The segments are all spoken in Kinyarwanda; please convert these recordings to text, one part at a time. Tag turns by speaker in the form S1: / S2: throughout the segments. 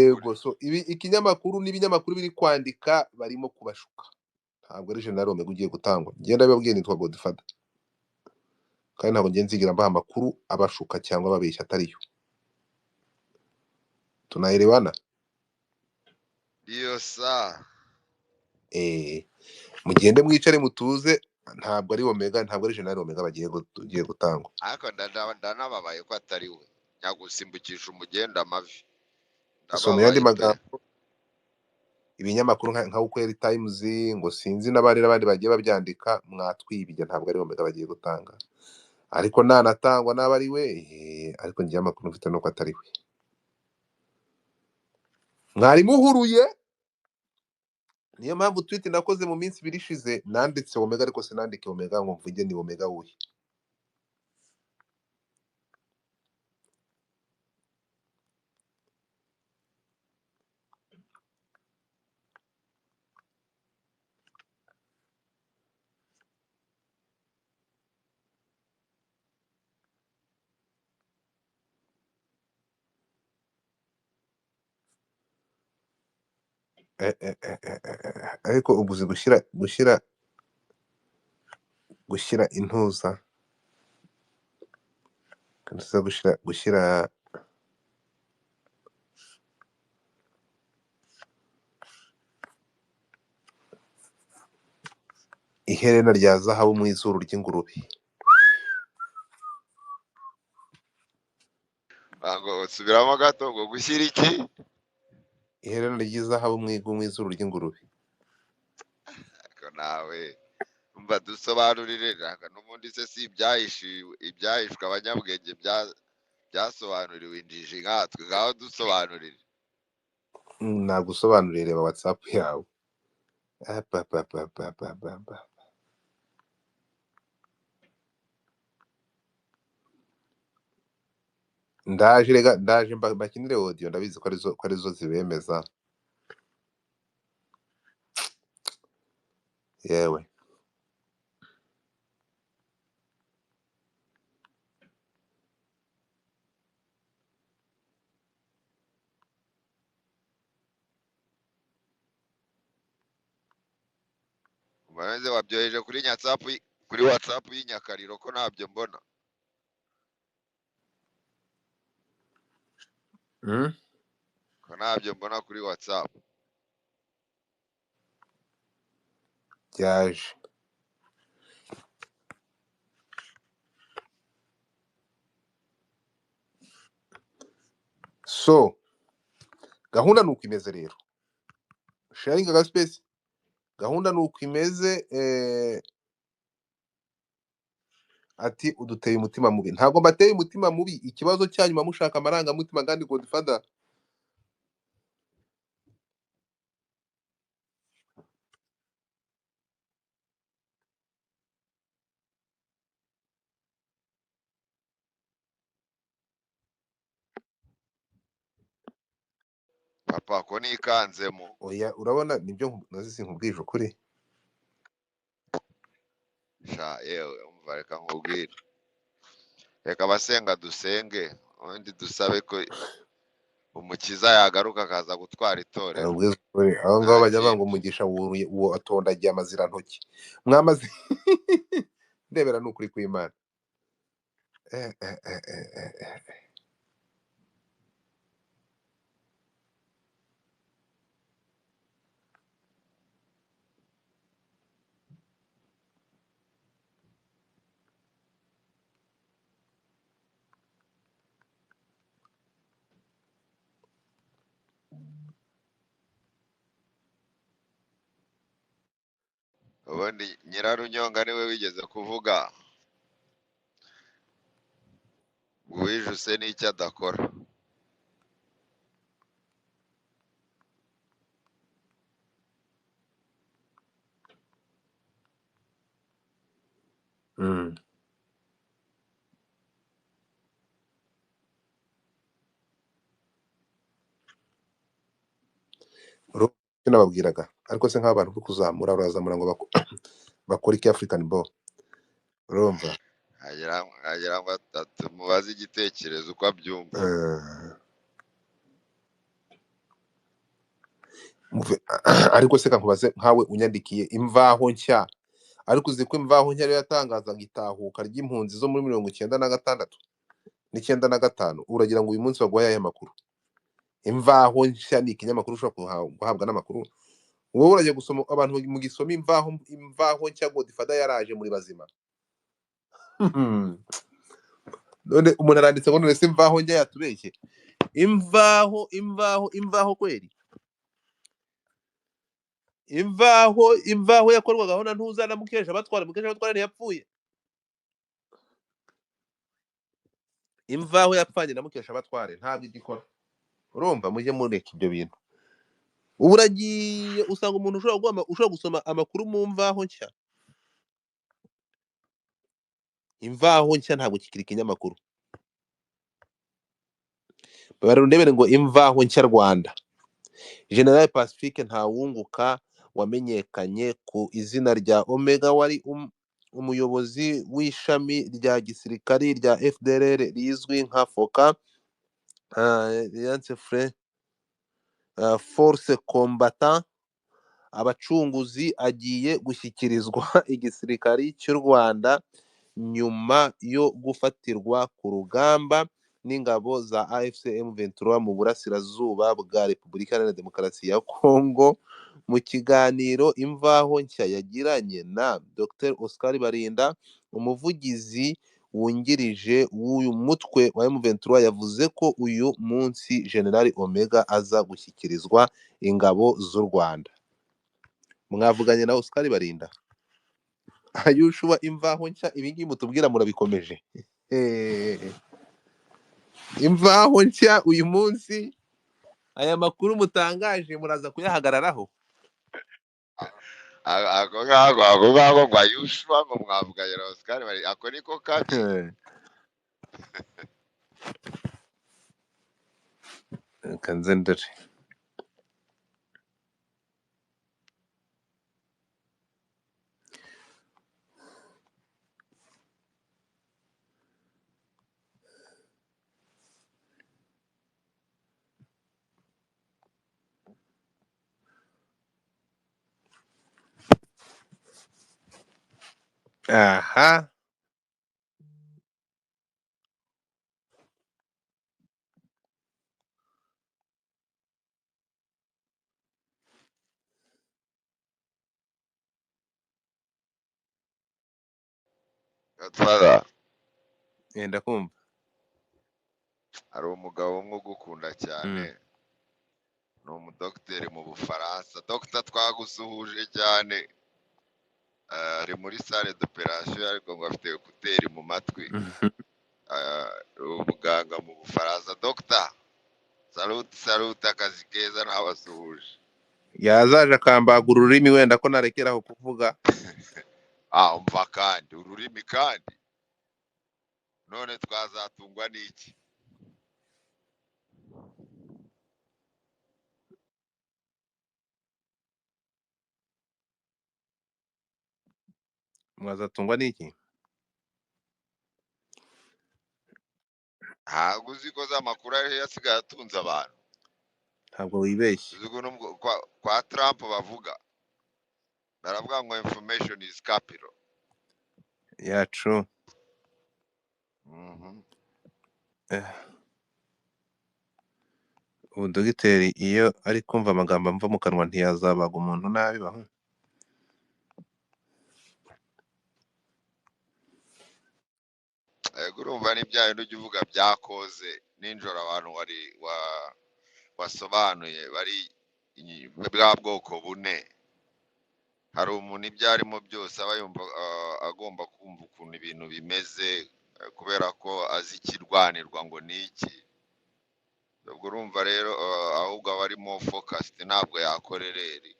S1: yego, so ikinyamakuru n'ibinyamakuru biri kwandika barimo kubashuka, ntabwo ari General Omega ugiye gutangwa. Njye ndabibabwiye nitwa Godfather, kandi ntabwo ngiye nzigera mbaha amakuru abashuka cyangwa ababeshya atariyo. Tunaelewana?
S2: Ndio saa
S1: mugende mwicare mutuze, ntabwo ari Omega, ntabwo ari General Omega bagiye gutangwa.
S2: ariko ndanababaye ko atari we nyagusimbukisha umugenda amavi.
S1: So mu yandi
S2: Ndababaye pe.
S1: magambo, ibinyamakuru nka Ukweli Times ngo sinzi n'abandi bagiye babyandika, mwatwibye, ntabwo ari Omega bagiye gutanga. Ariko nanatangwa n'aba ari we, ariko ngiye amakuru mfite nuko atari we. Mwari muhuruye, niyo mpamvu tweet nakoze mu minsi ibiri ishize nanditse Omega, ariko sinandike Omega ngo mvuge ni Omega wuhe. Ariko ubuzi gushyira intuza, gushyira iherena rya zahabu mu izuru ry'ingurube.
S2: Ngo subiramo gato ngo gushyira iki?
S1: Iherena ry'izahabu mu izuru ry'ingurube.
S2: Ariko nawe umva dusobanurire, n'ubundi se si ibyahishwe abanyabwenge byasobanuriwe injiji nkatwe, ngaho dusobanurire.
S1: Nagusobanurire, reba WhatsApp yawe. ndaje mbakinire audio, ndabizi ko arizo zibemeza. Yewe
S2: Umaze wabyoheje kuri WhatsApp y'inyakariro ko ntabyo mbona. Ko ntabyo mbona kuri WhatsApp.
S1: byaje. So gahunda nuko imeze rero, sharing space, gahunda nuko imeze. Ati uduteye umutima mubi. Ntabwo mbateye umutima mubi, ikibazo cyanyu mushaka amarangamutima, kandi Godfather
S2: Papa ko nikanzemo.
S1: oya, urabona nibyo nazi, sinkubwije ukuri.
S2: Yewe umva, reka nkubwire, reka abasenga dusenge, ubundi dusabe ko umukiza yagaruka akaza gutwara itorero.
S1: Aho ngaho bajya banga umugisha uwo atondagiye amazirantoki, mwamaze ndebera n'ukuri kw'Imana.
S2: Ubundi Nyirarunyonga niwe wigeze kuvuga uwijuse n'icyo adakora.
S1: nababwiraga, ariko se nk'abantu bo kuzamura, urazamura ngo bakora iki African ball? Urumva
S2: agira ngo tumubaze igitekerezo uko abyumva.
S1: ariko se kankubaze nkawe unyandikiye imvaho nshya, ariko uzi ko imvaho nshya ariyo yatangazaga itahuka ry'impunzi zo muri 96 n'95, uragira ngo uyu munsi baguhaye aya makuru? Imvaho nshya ni ikinyamakuru ushobora guhabwa n'amakuru. Wowe urajya gusoma abantu mu gisoma imvaho nshya ngo difada yaraje muri bazima. None umuntu aranditse ngo none se imvaho njya yatubeshye? Imvaho kweli? Imvaho yakorwagaho na ntuzana Mukesha batwara ntiyapfuye. Imvaho yapfanye na Mukesha batware ntabwo igikora. Urumva mujye mureka ibyo bintu. Ubu uragiye usanga umuntu ushobora gusoma amakuru mu mvaho nshya. Imvaho nshya ntabwo kikiri ikinyamakuru. Barundebere ngo imvaho nshya Rwanda. General Pacifique Ntawunguka wamenyekanye ku izina rya Omega wari umuyobozi w'ishami rya gisirikari rya FDLR rizwi nka FOCA, Force Combatant Abacunguzi, agiye gushyikirizwa igisirikari cy'u Rwanda nyuma yo gufatirwa ku rugamba n'ingabo za AFC M23 mu burasirazuba bwa Repubulika Iharanira Demokarasi ya Kongo. Mu kiganiro imvaho nshya yagiranye na Dr Oscar Barinda, umuvugizi wungirije w'uyu mutwe wa M23, yavuze ko uyu munsi General Omega aza gushyikirizwa ingabo z'u Rwanda. Mwavuganye na Oscar Barinda? Ayushuba imvaho nshya ibingibi mutubwira murabikomeje? Imvaho nshya uyu munsi, aya makuru mutangaje muraza kuyahagararaho?
S2: ako ngako ngo Ayushwa ngo mwavuganye na Oscar bari ako niko kabi.
S1: Kanzendere aha
S2: Godfather,
S1: yenda kumva.
S2: hari umugabo umwe ugukunda cyane, ni umudogiteri mu Bufaransa. Dogita twagusuhuje cyane, ari muri salle d'operation ariko ngo afite ekuteri mu matwi. Umuganga mu Bufaransa. Dogita, salute, akazi keza, nabasuhuje.
S1: Yazaje akambagura ururimi wenda ko narekeraho kuvuga.
S2: Umva kandi ururimi kandi none twazatungwa n'iki?
S1: Mwazatungwa n'iki?
S2: Ntabwo uzi ko za makuru ariyo yasigaye atunze abantu?
S1: Ntabwo wibeshye.
S2: Uzi ko kwa Trump bavuga, baravuga ngo information is capital.
S1: Yacu ubu dogiteri iyo ari kumva amagambo amva mu kanwa ntiyazabaga umuntu nabi baho.
S2: Urumva n'ibya bintu ujya uvuga byakoze ninjoro abantu wasobanuye bari bwa bwoko bune. Hari umuntu ibyo arimo byose aba yumva agomba kumva ukuntu ibintu bimeze kubera ko azi ikirwanirwa ngo ni iki. Ubwo urumva rero ahubwo aba arimo focused, ntabwo yakorereri.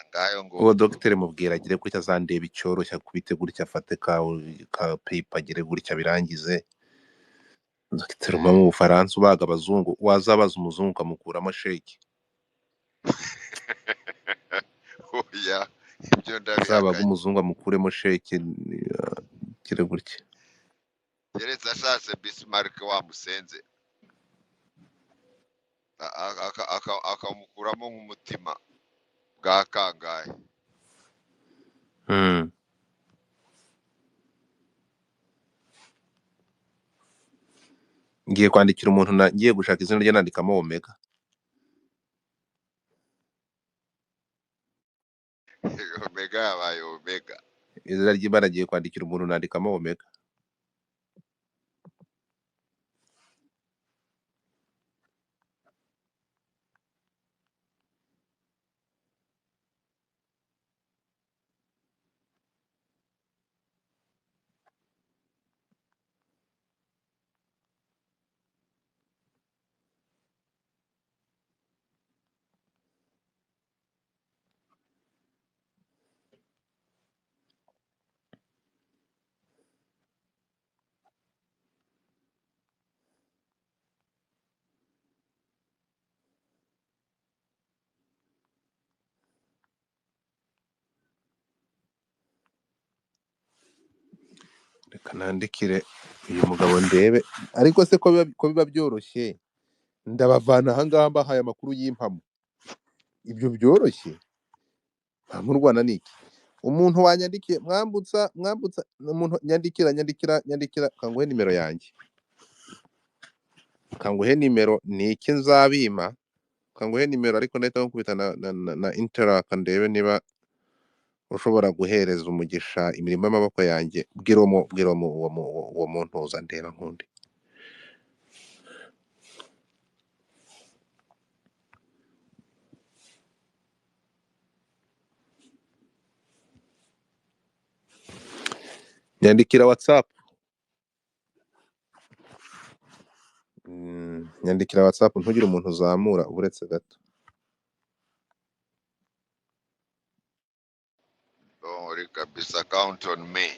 S2: Ngayo ngo
S1: uwo dogiteri mubwira agire gutya azandeba icyoroshya kubite gutya afate ka paper agire gutya birangize. Dogiteri umwe mu Bufaransa ubaga abazungu, wazabaza umuzungu ukamukuramo sheki.
S2: oya ibyo
S1: Uzabaga
S2: ndabihakanye.
S1: umuzungu amukuremo sheki gire gutya.
S2: Keretse ashatse Bismarck wamusenze. akamukuramo nk'umutima bwa kangahe.
S1: Mm. Ngiye kwandikira umuntu ngiye gushaka izina rye nandikamo Omega.
S2: Omega yabaye Omega.
S1: Izina ry'Imana agiye kwandikira umuntu nandikamo Omega. Reka nandikire uyu mugabo ndebe, ariko se ko biba byoroshye ndabavana ahangaha mbahaye amakuru y'impamo, ibyo byoroshye ntamurwana niki. Umuntu wanyandikiye mwambutsa umuntu nyandikira kanguhe nimero yanjye, kanguhe nimero niki nzabima, kanguhe nimero ariko ndahita nkubita na interaka ndebe niba ushobora guhereza umugisha imirimo y'amaboko yanjye. Bwira uwo muntu uza ndeba nkundi. Nyandikira WhatsApp. Nyandikira WhatsApp ntugire umuntu uzamura uretse gato.
S2: Don't worry kabisa, count on me.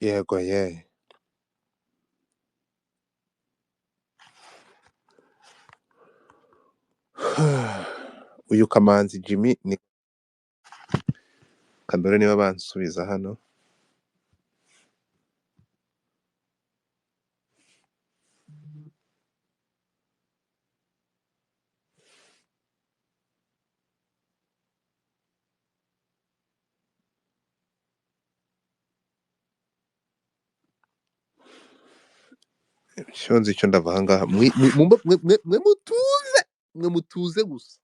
S1: Yego ye. Uyu Kamanzi Jimmy ni Kandore niba bansubiza hano. Shonzi icyo ndava ahangaha mwe mutuze gusa.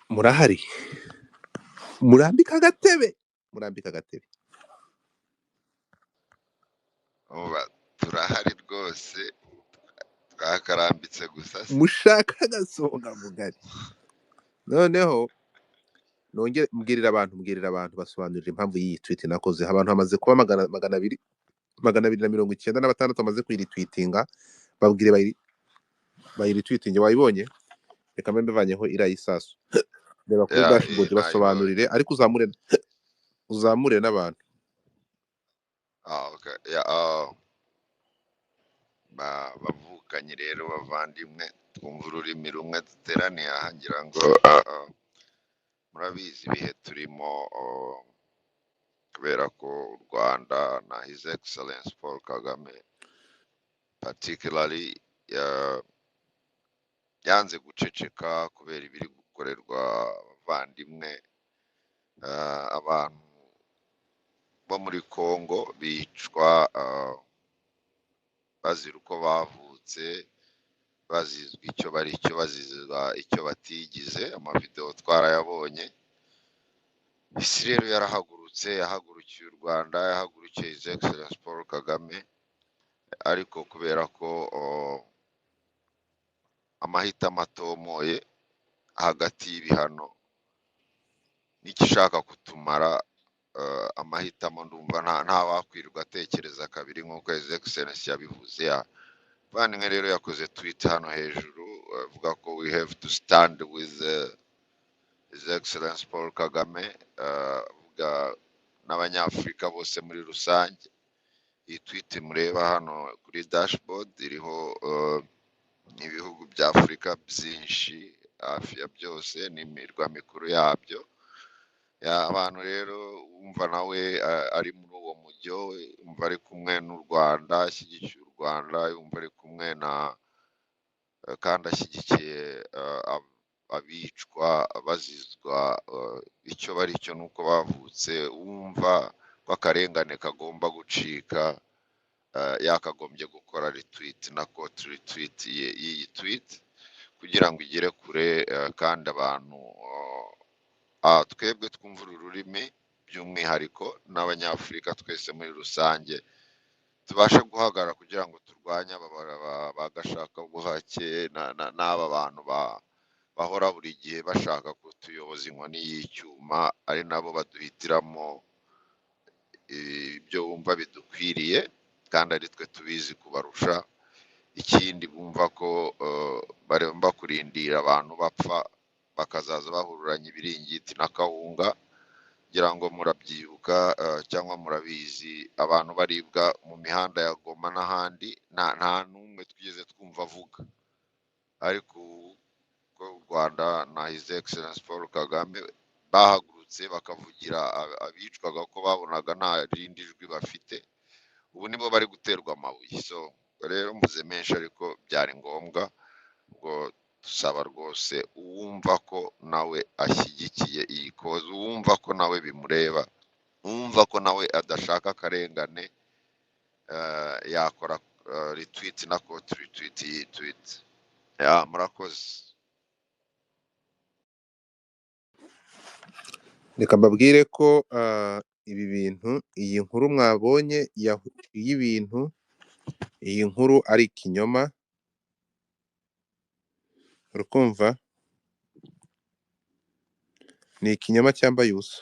S1: Murahari, murambika agatebe.
S2: Turahari rwose, twakarambitse gusa se.
S1: Mushaka agasonga mugari. Noneho nongere mbwirira abantu basobanurira impamvu y'iyi tweet nakoze. Abantu bamaze kuba 296 bamaze kuyitweetinga. Babwire bayitweetinge. Wayibonye? Reka mbe mbivanyeho irayisasu. Reba kuri dashboard basobanurire, ariko uzamure n'abantu.
S2: Okay. Bavukanye rero bavandimwe, twumva ururimi rumwe duteraniye aha, ngira ngo murabizi ibihe turimo kubera ko u Rwanda na His Excellence Paul Kagame particularly yanze guceceka kubera ibiri gukorerwa abavandimwe abantu bo muri Congo bicwa bazira uko bavutse, bazizwa icyo bari cyo, bazizwa icyo batigize. Amavideo twarayabonye. Isi rero yarahagurutse, yahagurukiye u Rwanda, yahagurukiye His Excellence Paul Kagame, ariko kubera ko amahitamo atomoye hagati y'ibihano n'igishaka kutumara, amahitamo ndumva nta wakwirirwa atekereza kabiri nk'uko His Excellence yabivuze. Bandimwe rero yakoze tweet hano hejuru avuga ko we have to stand with His Excellence Paul Kagame, avuga n'abanyafurika bose muri rusange. Iyi tweet mureba hano kuri dashboard iriho ibihugu bya Afurika byinshi, hafi ya byose n'imirwa mikuru yabyo. Abantu rero umva nawe ari muri uwo mujyo, umva ari kumwe n'u Rwanda, ashyigikiye u Rwanda, umva ari kumwe na kandi ashyigikiye abicwa bazizwa icyo bari cyo nuko bavutse. Wumva ko akarengane kagomba gucika, yakagombye gukora retweet na quote retweet y'iyi tweet kugira ngo igere kure, kandi abantu twebwe twumva uru rurimi by'umwihariko n'abanyafurika twese muri rusange tubashe guhagarara kugira ngo turwanye bagashaka buhake n'aba bantu bahora buri gihe bashaka kutuyoboza inkoni y'icyuma, ari nabo baduhitiramo ibyo bumva bidukwiriye kandi ari twe tubizi kubarusha. Ikindi bumva ko baremba kurindira abantu bapfa bakazaza bahururanya ibiringiti na kawunga, ngira ngo murabyibuka cyangwa murabizi abantu baribwa mu mihanda ya Goma n'ahandi, nta n'umwe twigeze twumva avuga. Ariko ko u Rwanda na His Excellence Paul Kagame bahagurutse bakavugira abicwaga ko babonaga nta rindi jwi bafite, ubu nibo bari guterwa amabuye. So rero mvuze menshi ariko byari ngombwa ngo dusaba rwose uwumva ko nawe ashyigikiye iyi koze, uwumva ko nawe bimureba, uwumva ko nawe adashaka akarengane, yakora retweet na quote retweet iyi tweet. Murakoze.
S1: Reka mbabwire ko ibi bintu, iyi nkuru mwabonye y'ibintu, iyi nkuru ari ikinyoma, urukumva, ni ikinyoma cyambaye ubusa.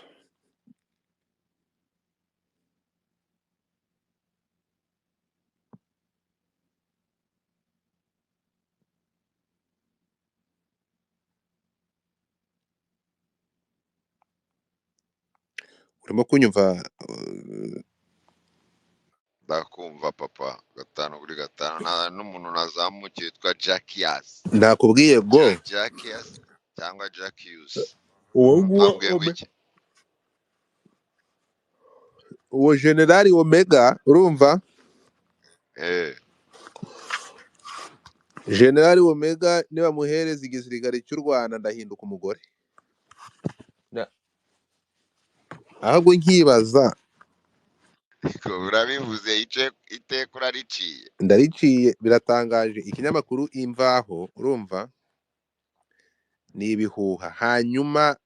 S1: Urimo kunyumva?
S2: Ndakumva papa, 5/5. Nta n'umuntu nazamukiye witwa Jackias.
S1: Nakubwiye ngo
S2: Jackias cyangwa Jackius.
S1: uwo generali Omega, urumva? Generali Omega niba muhereza igisirikare cy'u Rwanda ndahinduka umugore. Ahubwo nkibaza,
S2: urabivuze iteka urariciye.
S1: Ndariciye, biratangaje. Ikinyamakuru Imvaho, urumva, ni ibihuha. Hanyuma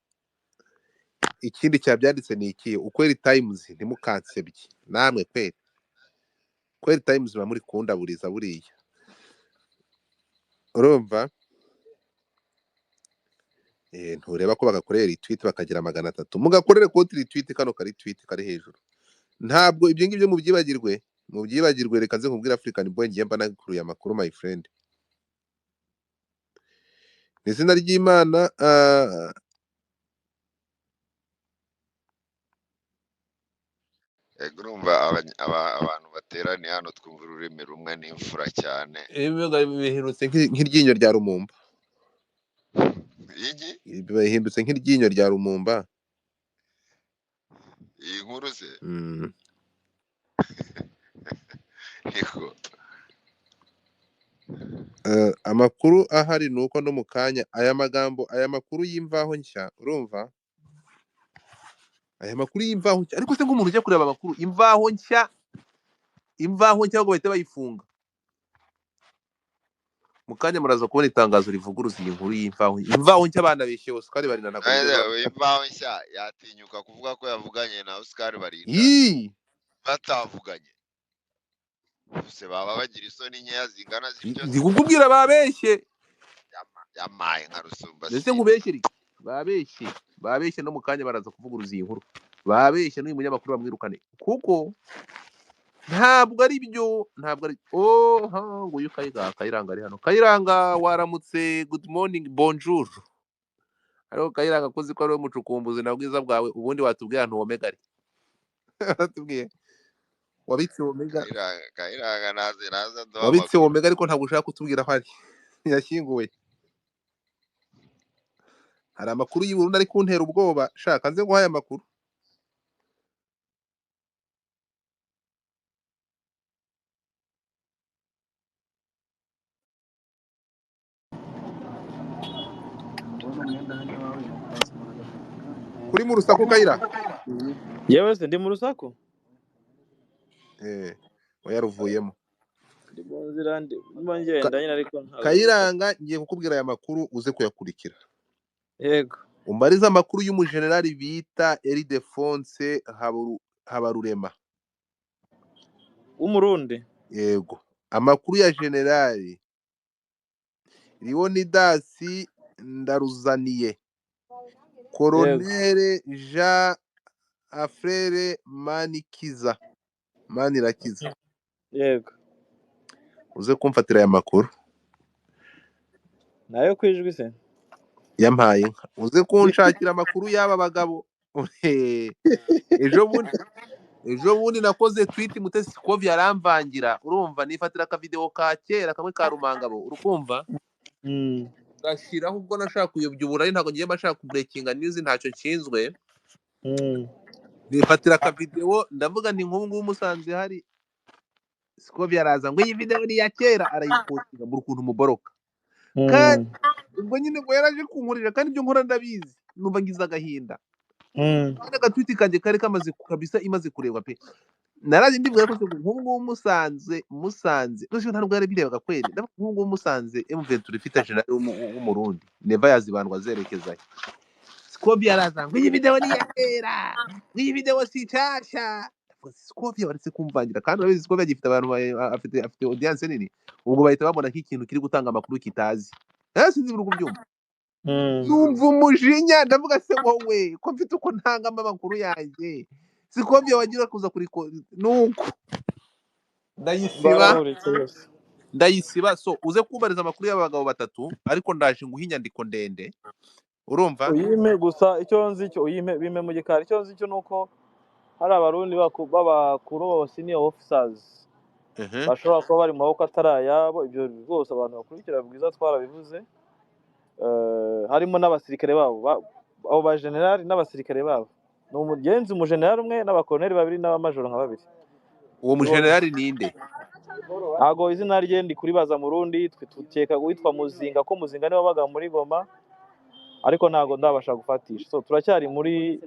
S1: ikindi cyabyanditse ni iki? Ukweli Times, ntimukansebye namwe kweli. Kweli Times ba muri kundaburiza buriya, urumva? Ntureba ko bagakorera retweet bakagira 300, mugakorere quote retweet, kano kari tweet kari hejuru. Ntabwo ibyo ngibyo mubyibagirwe. Reka nze nkubwira African Boy, ngiye mba nakuruye amakuru my friend. Ni izina ry'Imana.
S2: Urumva abantu bateraniye hano twumva ururimi rumwe n'imfura cyane.
S1: Ibivuga biherutse nk'iryinyo rya Rumumba.
S2: iki
S1: bahindutse nk'iryinyo rya Lumumba.
S2: iyi nkuru se
S1: Mm.
S2: niko
S1: Amakuru ahari ni uko no mu kanya aya makuru y'imvaho nshya urumva, aya makuru y'imvaho nshya, ariko se nk'umuntu ujya kureba amakuru imvaho nshya ngo bahite bayifunga, mu kanya muraza kubona itangazo rivuguruza iyi nkuru imvaho nshya banabeshye Oscar Barinda ntabwo bigeze
S2: imvaho nshya yatinyuka kuvuga ko yavuganye na Oscar Barinda
S1: Yii!
S2: batavuganye, se baba bagira isoni nkeya zingana zityo
S1: ndi kukubwira babeshye
S2: yamaye nka rusumba
S1: ndetse nkubeshyeri babeshye no mu kanya baraza kuvuguruza iyi nkuru, babeshye n'uyu munyamakuru bamwirukane kuko ntabwo ari byo, ntabwo ari nguyu Kayiranga ari hano. Kayiranga waramutse, good morning, bonjour. Ariko Kayiranga kuzi ko ari we mucukumbuzi na bwiza bwawe, ubundi watubwiye ahantu Omega ari. Watubwiye wabitse Omega,
S2: Kayiranga naze
S1: wabitse Omega ariko ntabwo ushaka kutubwira aho ari. Yashyinguwe. Hari amakuru y'u Burundi ari kuntera ubwoba, shaka nze nguhaye amakuru. Kuri mu rusaku Kayira?
S3: Yewe se ndi mu rusaku?
S1: Wayaruvuyemo.
S3: Ndi mu nzira ndimo ngenda nyine ariko
S1: Kayiranga ngiye kukubwira aya makuru uze kuyakurikira.
S3: Yego.
S1: Umbariza amakuru y'umujenerali bita Ildefonse Habarurema.
S3: Umurundi?
S1: Yego. Amakuru ya generali Leonidas Ndaruzaniye. Colonel Jean Afrere Manirakiza.
S3: Yego.
S1: Uze kumfatira aya makuru.
S3: Nayo kwijwi se?
S1: Yampaye inka. Uze kunshakira amakuru y'aba bagabo. Ejo bundi nakoze tweet Mutesi Kovi yaramvangira, urumva nifatira ka video ka kera kamwe ka Rumangabo, urukumva? Gashiraho ubwo nashaka kuyobya uburari, ntago ngiye mashaka kubreakinga news, ntacyo nshinzwe. Nifatira ka video ndavuga nti nk'ubu ngubu Musanze hari Kovi yaraza ngo iyi video ni ya kera, arayipotinga mu rukuntu muboroka. Kandi ubwo nyine ngo yaraje kunkurira, kandi ibyo nkora ndabizi, numva ngize agahinda. Kandi agatwiti kanjye kari kamaze kabisa imaze kurebwa pe. Naraje ndibwira ko nk'ubu ngubu Musanze rwose ntabwo yari birebaga kweri. Nk'ubu ngubu Musanze M23 ifite general w'umurundi neva yazibandwa zerekeza. Skobi yaraza ngo iyi video ni ya kera, iyi video si cyashya. Skobi yaretse kumvangira, kandi urabizi Skobi agifite abantu afite audience nini, ubwo bahita babona nk'ikintu kiri gutanga amakuru kitazi. Sinzi buri kubyumva. Numva umujinya ndavuga se wowe ko mfite uko ntangamo amakuru yanjye, Skobi wagira kuza kuri nuko ndayisiba. So uze kubariza amakuru y'abagabo batatu, ariko ndaje nguha inyandiko ndende, urumva?
S3: Uyime gusa icyo nzi cyo bime mu gikari, icyo nzi cyo nuko hari abarundi b'abakuru senior officers bashobora kuba bari mu maboko atarayabo. Ibyo rwose abantu bakurikira bwiza twarabivuze. Harimo n'abasirikare babo, abo ba general n'abasirikare babo. Ni umugenzi umujenerali umwe n'abakoloneli babiri n'abamajoro nka babiri.
S1: Uwo mujenerali ninde?
S3: Ntago izina rye ndi kuribaza mu Rundi, tukeka witwa Muzinga, ko Muzinga niwe wabaga muri Goma, ariko ntago ndabasha gufatisha. So turacyari muri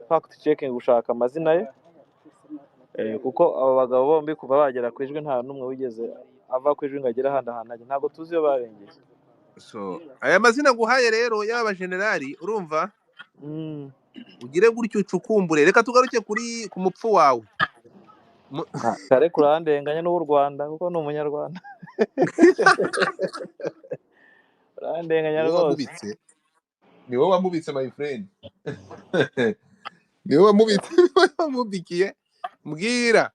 S3: fact checking gushaka amazina ye, kuko abo bagabo bombi kuva bagera kwijwe nta numwe wigeze ava kwijwe ngagera handa ntago tuzi yo barengeye.
S1: So aya mazina guhaye rero y'aba generali, urumva? Ugire gutyo ucukumbure. Reka tugaruke ku mupfu wawe.
S3: Kare kurandenganya n'u Rwanda kuko ni umunyarwanda. Urandenganya rwose.
S1: Ni wowe wamubitse my friend. Ni wowe wamubikiye. Mbwira.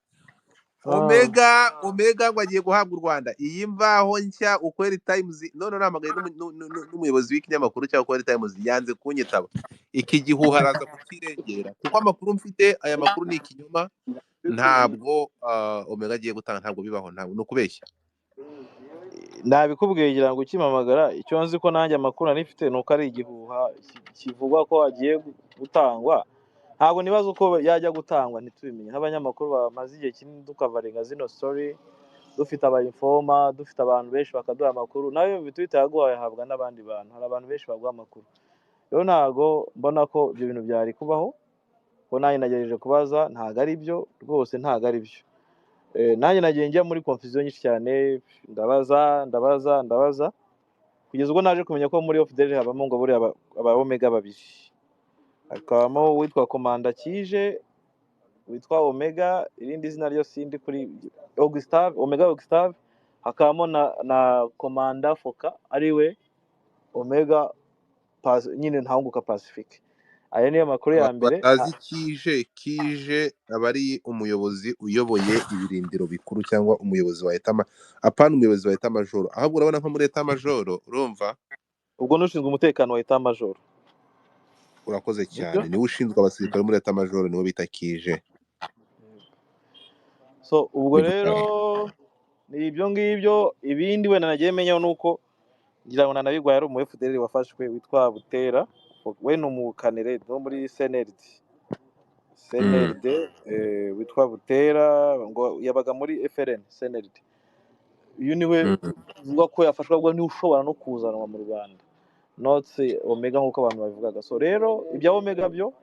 S1: Omega ngo agiye guhabwa u Rwanda. Iyi mvaho nshya Ukweli Times none namagaye n'umuyobozi w'ikinyamakuru cya Ukweli Times yanze kunyitaba. Iki gihuha araza kukirengera kuko amakuru mfite aya makuru ni ikinyoma. Ntabwo Omega agiye gutanga, ntabwo bibaho, ntabwo no kubeshya.
S3: nabikubwiye ngira ngo ukimamagara, icyo nzi ko nanjye amakuru nari mfite ni uko ari igihuha kivugwa ko agiye gutangwa. Ntabwo nibaza uko yajya gutangwa ntitubimenye, nk'abanyamakuru bamaze igihe kinini dukavaringa zino story, dufite abayinfoma, dufite abantu benshi bakaduha amakuru, nayo bitwita yaguhaye ahabwa n'abandi bantu, hari abantu benshi baguha amakuru. Rero ntabwo mbona ko ibyo bintu byari kubaho, ko nanjye nagerageje kubaza, ntabwo ari byo rwose, ntabwo ari byo. Nanjye nagiye njya muri confusion nyinshi cyane, ndabaza kugeza ubwo naje kumenya ko muri FDL habamo ngo buriya aba Omega babiri, hakabamo uwitwa Komanda Kije, witwa Omega, irindi zina ryo sindi kuri Augustave, Omega Augustave, hakabamo na Komanda Foka ariwe Omega nyine ntahunguka Pacifique. Aya niyo makuru ya
S1: abantu
S3: mbere.
S1: batazi kije aba ari umuyobozi uyoboye ibirindiro bikuru cyangwa umuyobozi wa apana umuyobozi wa majoro, ahubwo urabona nko muri majoro, urumva
S3: ubwo nushinzwe umutekano wa majoro.
S1: urakoze cyane, niwe ushinzwe abasirikare muri majoro, niwe bita kije.
S3: So ubwo rero ni ibyo ngibyo. Ibindi wenda nagiye menyaho nuko ngira ngo nanabigwa yari umu FDL wafashwe witwa Butera, we ni umukanere wo muri CNRD witwa Butera, ngo yabaga muri FRN CNRD. Uyu niwe uvuga ko yafashwe, ahubwo niwe ushobora no kuzanwa mu Rwanda, not Omega nk'uko abantu babivugaga. So rero ibya Omega byo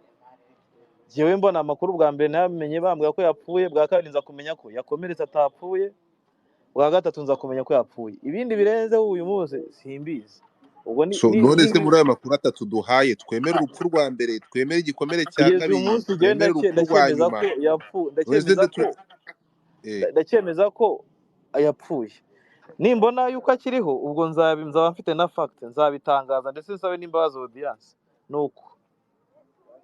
S3: jewe mbona amakuru bwa mbere namenye bambwira ko yapfuye, bwa kabiri nza kumenya ko yakomeretse atapfuye, bwa gatatu nza kumenya ko yapfuye. Ibindi birenzeho uyu munsi simbizi. Ubwo
S1: none se muri aya makuru atatu duhaye, twemera urupfu rwa mbere, twemera igikomere cya kabiri, twemera urupfu rwa nyuma,
S3: ndacyemeza ko yapfuye. Nimbona yuko akiriho, ubwo nzaba mfite na fact, nzabitangaza ndetse nsabe n'imbabazi audience. Nuko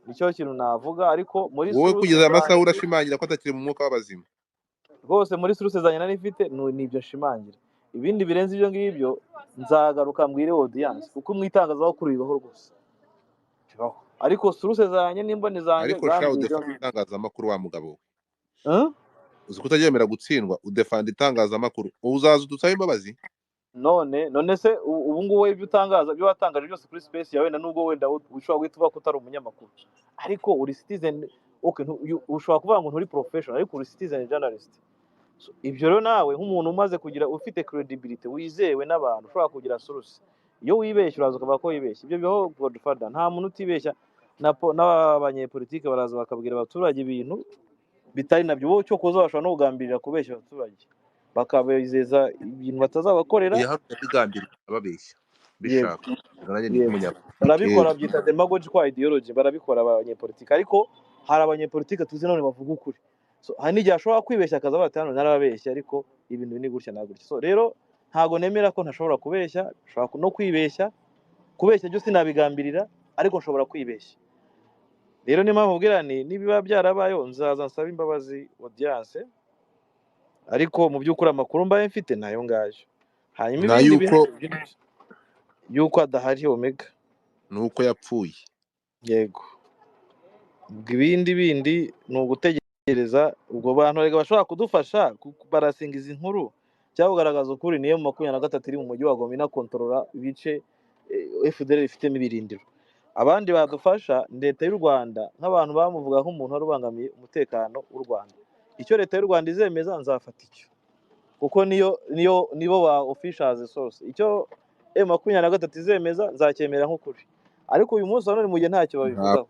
S3: nicyo kintu navuga. Ariko muri
S1: wowe kugeza amasaha urashimangira ko atakiri mu mwuka w'abazima
S3: rwose, muri source zanjye nari mfite nibyo nshimangira. Ibindi birenze ibyo ngibyo nzagaruka mbwire audience, kuko mwitangazamakuru bibaho rwose, ariko source zanjye n'imboni zanjye.
S1: Ariko shaho udefanda itangazamakuru wa mugabo we, uzi ko utagemera gutsindwa, udefanda itangazamakuru, uzaza udusaba imbabazi.
S3: None se ubu ngubu ibyo utangaza, ibyo watangaje byose kuri space yawe, na nubwo wenda ushobora guhita uvuga ko utari umunyamakuru, ariko uri citizen. Okay, ushobora kuvuga ngo nturi professional, ariko uri citizen journalist. Ibyo rero nawe nk'umuntu umaze kugira, ufite credibility, wizewe n'abantu, ushobora kugira source. Iyo wibeshya uraza ukavuga ko wibeshya. Ibyo biho Godfather, nta muntu utibeshya. N'abanyepolitike baraza bakabwira abaturage ibintu bitari nabyo, bo cyo kuza bashobora no kugambirira kubeshya abaturage, bakabizeza ibintu batazabakorera.
S1: Bigambira ababeshya bishaka,
S3: barabikora, byita demagogy kwa ideology, barabikora abanyepolitike. Ariko hari abanyepolitike tuzi none bavuga ukuri. So hari n'igihe ashobora kwibeshya akaza bati hano narababeshya, ariko ibintu ni gutya na gutya. So rero ntago nemera ko ntashobora kubeshya, nshobora no kwibeshya. Kubeshya byo sinabigambirira, ariko nshobora kwibeshya. Rero niyo mpamvu ubwira nibiba byarabayeho nzaza nsaba imbabazi audience, ariko mu by'ukuri amakuru mbaye mfite nayo ngayo. Hanyuma ibindi yuko adahari Omega,
S1: nuko yapfuye.
S3: Yego, ibindi ni ugutegereza. Ubwo bantu rega bashobora kudufasha barasinga izi nkuru cyangwa kugaragaza ukuri, niyo 23 iri mu mujyi wa Goma inakontorora ibice FDL ifitemo ibirindiro. Abandi badufasha leta y'u Rwanda, nk'abantu bamuvuga nk'umuntu wari ubangamiye umutekano w'u Rwanda. Icyo leta y'u Rwanda izemeza nzafata icyo, kuko nibo ba officials source. Icyo M23 izemeza nzacyemera nk'ukuri. Ariko uyu munsi none mu gihe ntacyo babivugaho.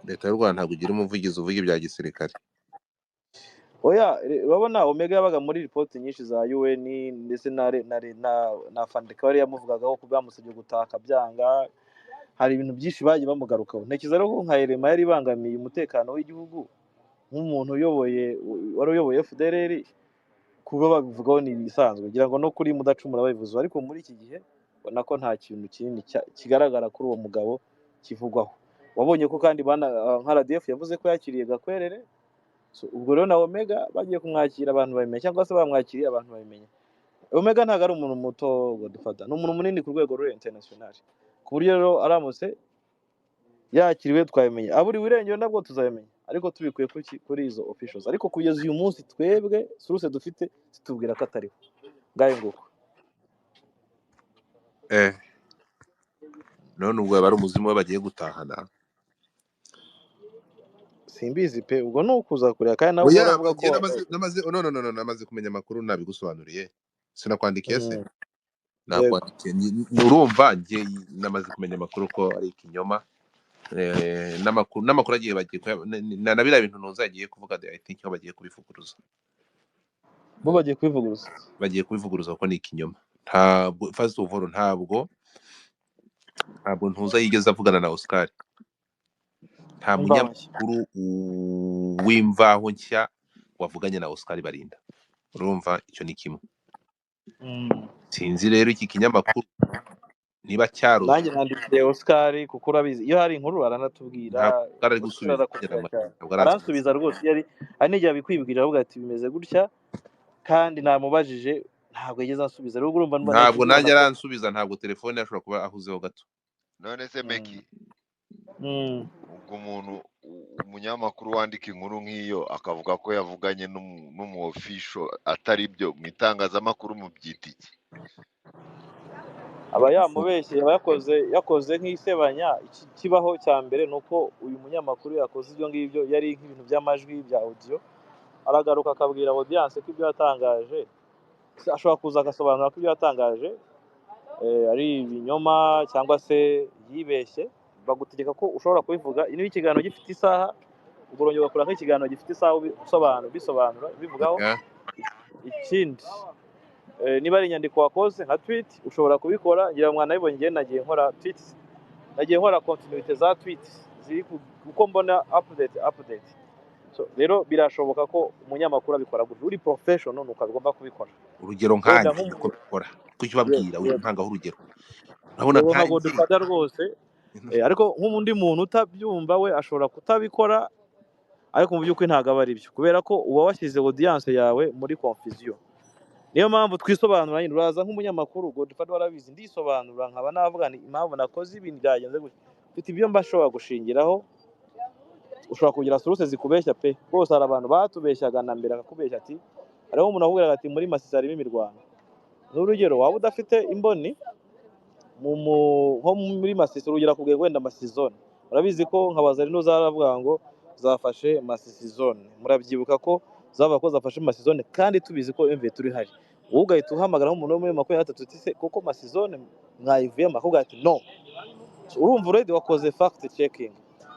S1: Leta y'u Rwanda ntabwo igira umuvugizi uvuga ibya gisirikare.
S3: Oya, urabona Omega yabaga muri report nyinshi za UN ndetse na Fandeka yari yamuvugagaho ko bamusabye gutaka byanga. Hari ibintu byinshi bagiye bamugarukaho. Ntekereza rero ko nka Elema yari bangamiye umutekano w'igihugu, nk'umuntu wari uyoboye FDLR, kuba babivugaho ni ibisanzwe. Ngira ngo no kuri Mudacumura babivuze, ariko muri iki gihe ubona ko nta kintu kinini kigaragara kuri uwo mugabo kivugwaho. Wabonye ko kandi nka RDF yavuze ko yakiriye Gakwerere. Ubwo rero na Omega bagiye kumwakira abantu babimenya, cyangwa se bamwakiriye abantu babimenya. Omega ntabwo ari umuntu muto Godfather, ni umuntu munini ku rwego ruri international, ku buryo rero aramutse yakiriwe twabimenya. Aburi wirengero nabwo tuzabimenya, ariko tubikuye kuri izo officials, ariko kugeza uyu munsi twebwe source dufite zitubwira ko atariho ngaye nguko.
S1: none ubwo bari umuzimu we bagiye gutahana
S3: simbizi pe, ubwo ni ukuza kureba kandi nabo baravuga ko
S1: namaze kumenya amakuru nabigusobanuriye sinakwandikiye se
S3: yego
S1: nakwandikiye nurumva njye namaze kumenya amakuru ko ari ikinyoma n'amakuru agiye bagiye na biriya bintu ntuzagiye kuvuga I think ko bagiye kubivuguruza
S3: bo bagiye kubivuguruza
S1: kuko ni ikinyoma. Ntabwo first of all ntabwo ntuza yigeze avugana na Oscar, nta munyamakuru w'imvaho nshya wavuganye na Oscar Barinda, urumva icyo ni kimwe. Sinzi rero iki kinyamakuru niba cyaro
S3: nanjye nandikiye Oscar kuko urabizi iyo hari inkuru aranatubwira
S1: ari gusubiza
S3: aransubiza rwose yari n'igihe bikwibwira avuga ati bimeze gutya kandi namubajije ntabwo yigeze ansubiza. Rero urumva
S1: ntabwo nanjye aransubiza, ntabwo telefone yashobora kuba ahuzeho gato.
S2: none se Meki ubwo umuntu umunyamakuru wandika inkuru nk'iyo akavuga ko yavuganye n'umu official atari byo mu itangazamakuru mu byitiki
S3: aba yamubeshye, aba yakoze nk'isebanya. Kibaho cya mbere nuko uyu munyamakuru yakoze ibyo ngibyo yari nk'ibintu by'amajwi bya audio, aragaruka akabwira audience ko ibyo yatangaje ashobora kuza agasobanura ko ibyo yatangaje ari ibinyoma cyangwa se yibeshye. Bagutegeka ko ushobora kubivuga niba ikiganiro gifite isaha, ubwo urongera ugakora nk'ikiganiro gifite isaha bisobanura bivugaho. Ikindi niba ari inyandiko wakoze nka tweet ushobora kubikora. ngira mwana nabibonye ngiye nagiye nkora tweets, nagiye nkora continuity za tweets ziri uko mbona update. So rero birashoboka ko umunyamakuru abikora gutyo, uri professional nuko agomba kubikora.
S1: Urugero nkanjye uko bikora kukibabwira ntangaho urugero urabona
S3: ntabwo dufata rwose ariko nk'undi muntu utabyumva we ashobora kutabikora, ariko mu by'ukuri ntabwo aba ari byo, kubera ko uba washyize audience yawe muri confusion. Niyo mpamvu twisobanura nyine, uraza nk'umunyamakuru ubwo dufata warabizi ndisobanura nkaba navuga ni impamvu nakoze ibintu byagenze gutya, mfite ibyo mbashobora gushingiraho. Ushobora kugira source zikubeshya pe, rwose hari abantu batubeshyaga na mbere akakubeshya ati hariho umuntu akubwira ati muri Masisi harimo imirwano. N'urugero waba udafite imboni nko muri Masisi, urugero akubwiye wenda Masisi zone, urabizi ko nkabaza rino zaravuga ngo zafashe Masisi zone, murabyibuka ko zavuga ko zafashe Masisi zone kandi tubizi ko MV turi hari. Wowe ugahita uhamagara nk'umuntu wo muri 23 uti se koko Masisi zone mwayivuyemo, akubwira ati no. Urumva already wakoze fact checking.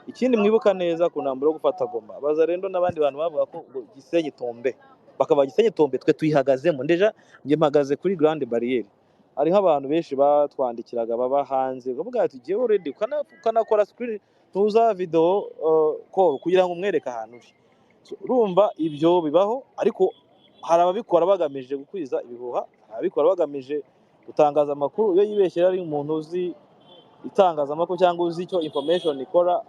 S3: Ikindi mwibuka neza ku ntambaro yo gufata Goma, baza rendo n'abandi bantu bavuga ko Gisenyi Tombe, bakaba Gisenyi Tombe twe tuyihagazemo. Ndeja nge mpagaze kuri Grande Barriere, hariho abantu benshi batwandikiraga baba hanze bavuga ati giye already kanakora screen tuza video call kugira ngo mwereke ahantu uri. Urumva ibyo bibaho, ariko hari ababikora bagamije gukwiza ibihuha, ababikora bagamije gutangaza amakuru. Iyo yibeshyera ari umuntu uzi itangazamakuru cyangwa uzi icyo information ikora,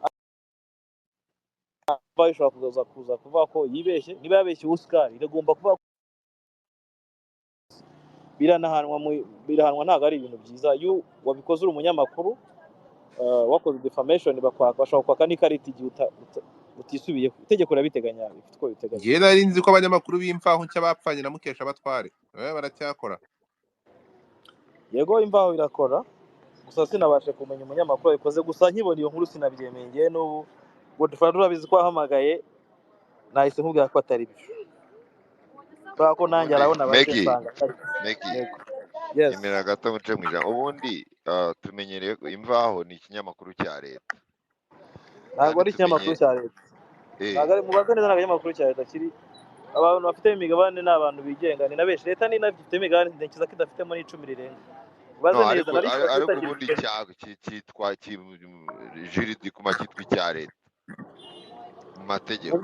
S3: bashobora kuza kuvuga ko yibeshye. Niba yabeshye Oscar iragomba kuba birahanwa, ntabwo ari ibintu byiza. Iyo wabikoze uri umunyamakuru wakoze defamation bashobora kwaka n'ikarita igihe utisubiyeho. Itegeko rirabiteganya, bifite uko biteganya.
S1: Njye nari nzi ko abanyamakuru b'imvaho nshya bapfanye na Mukesha batware baracyakora.
S3: Yego imvaho irakora, gusa sinabashe kumenya umunyamakuru abikoze, gusa nkibona iyo nkuru sinabyemeye. Ngiye n'ubu Godfather urabizi ko ahamagaye nahise nkubwira ko atari byo, kubera ko nanjye arabona abasanga.
S2: Yes. Imera gato muce mwija. Ubundi tumenyereye ko imvaho ni ikinyamakuru cya leta.
S3: Ntabwo ari ikinyamakuru cya leta. Ntabwo ari mubaze neza n'akanyamakuru cya leta kiri. Abantu bafite imigabane n'abantu bigenga ni nabeshi. Leta ni nafite imigabane ntekiza ko idafitemo n'icumi rirenga.
S2: Ariko ubundi cyitwa juridikuma cyitwa icya leta mu mategeko.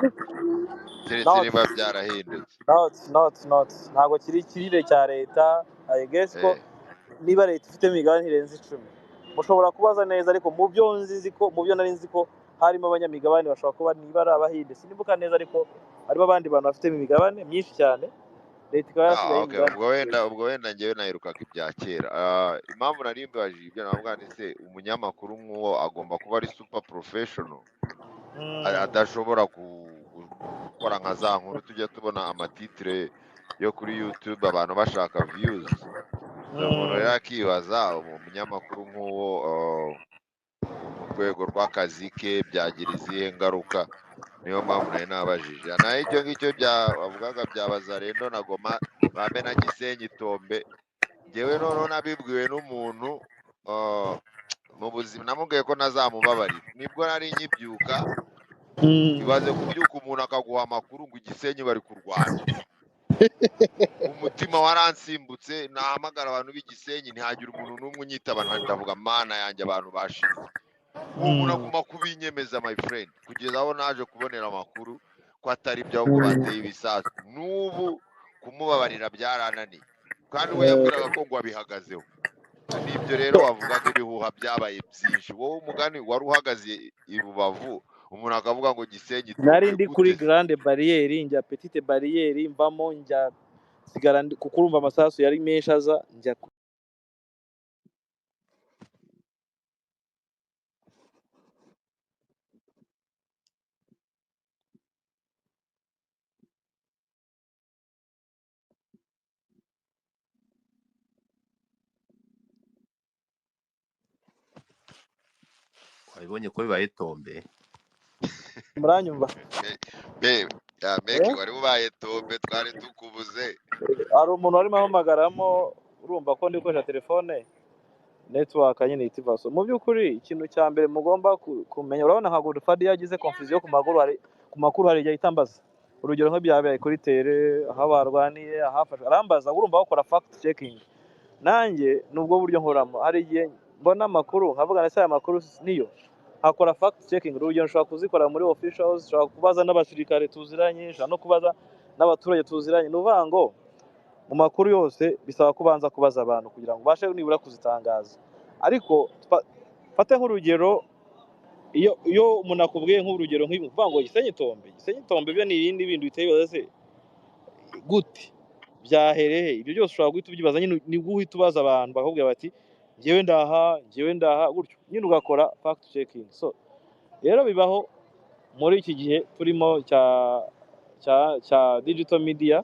S2: Keretse niba byarahindutse.
S3: Not. Ntabwo kirire cya leta. I guess ko niba leta ifite imigabane irenze 10 mushobora kubaza neza, ariko mu byo nari nzi ko harimo abanyamigabane bashobora kuba niba ari abahinde, sinibuka neza, ariko harimo abandi bantu bafite imigabane myinshi cyane. Leta ikaba
S2: yarasigaye ubwo wenda ngewe naherukaga ibya kera. Impamvu nari mbajije ibyo navuga ni se umunyamakuru nk'uwo agomba kuba ari super professional adashobora gukora nka za nkuru tujya tubona amatitire yo kuri YouTube abantu bashaka views. Umuntu rero akibaza umunyamakuru nk'uwo mu rwego rw'akazi ke byagira izihe ngaruka. Niyo mpamvu nari nabajije naho icyo ngicyo bavugaga bya Bazarendo na Goma bambe na Gisenyi Tombe, njyewe noneho nabibwiwe n'umuntu mu buzima namubwiye ko nazamubabarira nibwo nari nkibyuka. Ibaze kubyuka umuntu akaguha amakuru ngo Gisenyi bari kurwanya, umutima waransimbutse nahamagara abantu b'Igisenyi ntihagire umuntu n'umwe unyitaba, ndavuga mana yanjye abantu bashize. Uwo muntu aguma kubinyemeza my friend, kugeza aho naje kubonera amakuru ko atari byo ahubwo bateye ibisasu. N'ubu kumubabarira byarananiye, kandi we yambwiraga ko ngo abihagazeho. Nibyo rero wavugaga ibihuha byabaye byinshi. Wowe umugani wari uhagaze i Rubavu, umuntu akavuga ngo Gisenyi
S3: nari ndi kuri grande barriere njya petite barriere mvamo njya sigara kuko urumva amasasu yari menshi aza njya
S1: wabibonye ko bibaye Tombe.
S3: muranyumva
S2: meki wari ubaye Tombe twari tukubuze.
S3: hari umuntu warimo ahamagaramo urumva ko ndi gukoresha telefone network nyine itivaso. Mu by'ukuri ikintu cya mbere mugomba kumenya, urabona nka Godfather yagize confusion ku makuru hari igihe itambaza. Urugero nko byabaye kuri tele aho barwaniye ahafashwe arambaza, urumva bakora fact checking. Nanjye nubwo buryo nkoramo hari igihe mbona amakuru nkavuga na aya makuru niyo hakora fact checking. Urugero nshobora kuzikora muri officials, nshobora kubaza n'abasirikare tuziranye, nshobora no kubaza n'abaturage tuziranye. Nuvuga ngo mu makuru yose bisaba kubanza kubaza abantu kugira ngo ubashe nibura kuzitangaza. Ariko fate nk'urugero iyo umuntu akubwiye nk'urugero nk'ivuga ngo Gisenyi Tombe byo ni ibindi bintu biteye bibaze gute byahereye. Ibyo byose ushobora guhita ubyibaza, nyine ni guhita ubaza abantu bakubwira bati njyewe ndaha gutyo, nyine ugakora fact checking. So rero bibaho muri iki gihe turimo cya digital media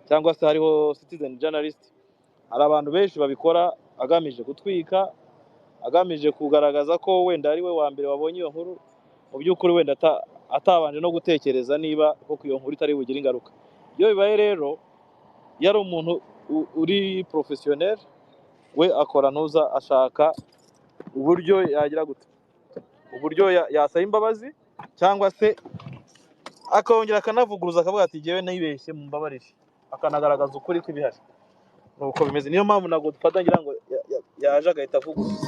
S3: cyangwa se hariho citizen journalist. Hari abantu benshi babikora agamije gutwika, agamije kugaragaza ko wenda ari we wa mbere wabonye iyo nkuru, mu by'ukuri wenda atabanje no gutekereza niba koko iyo nkuru itari bugire ingaruka. Iyo bibaye rero yari umuntu uri professionnel, we akora ntuza ashaka uburyo yagira gute, uburyo yasaba imbabazi cyangwa se akongera akanavuguruza akavuga ati jyewe nayibeshye mu mbabarire, akanagaragaza ukuri kw'ibihari. Nuko bimeze. Niyo mpamvu na Godfather ngira ngo yaje agahita avuguruza.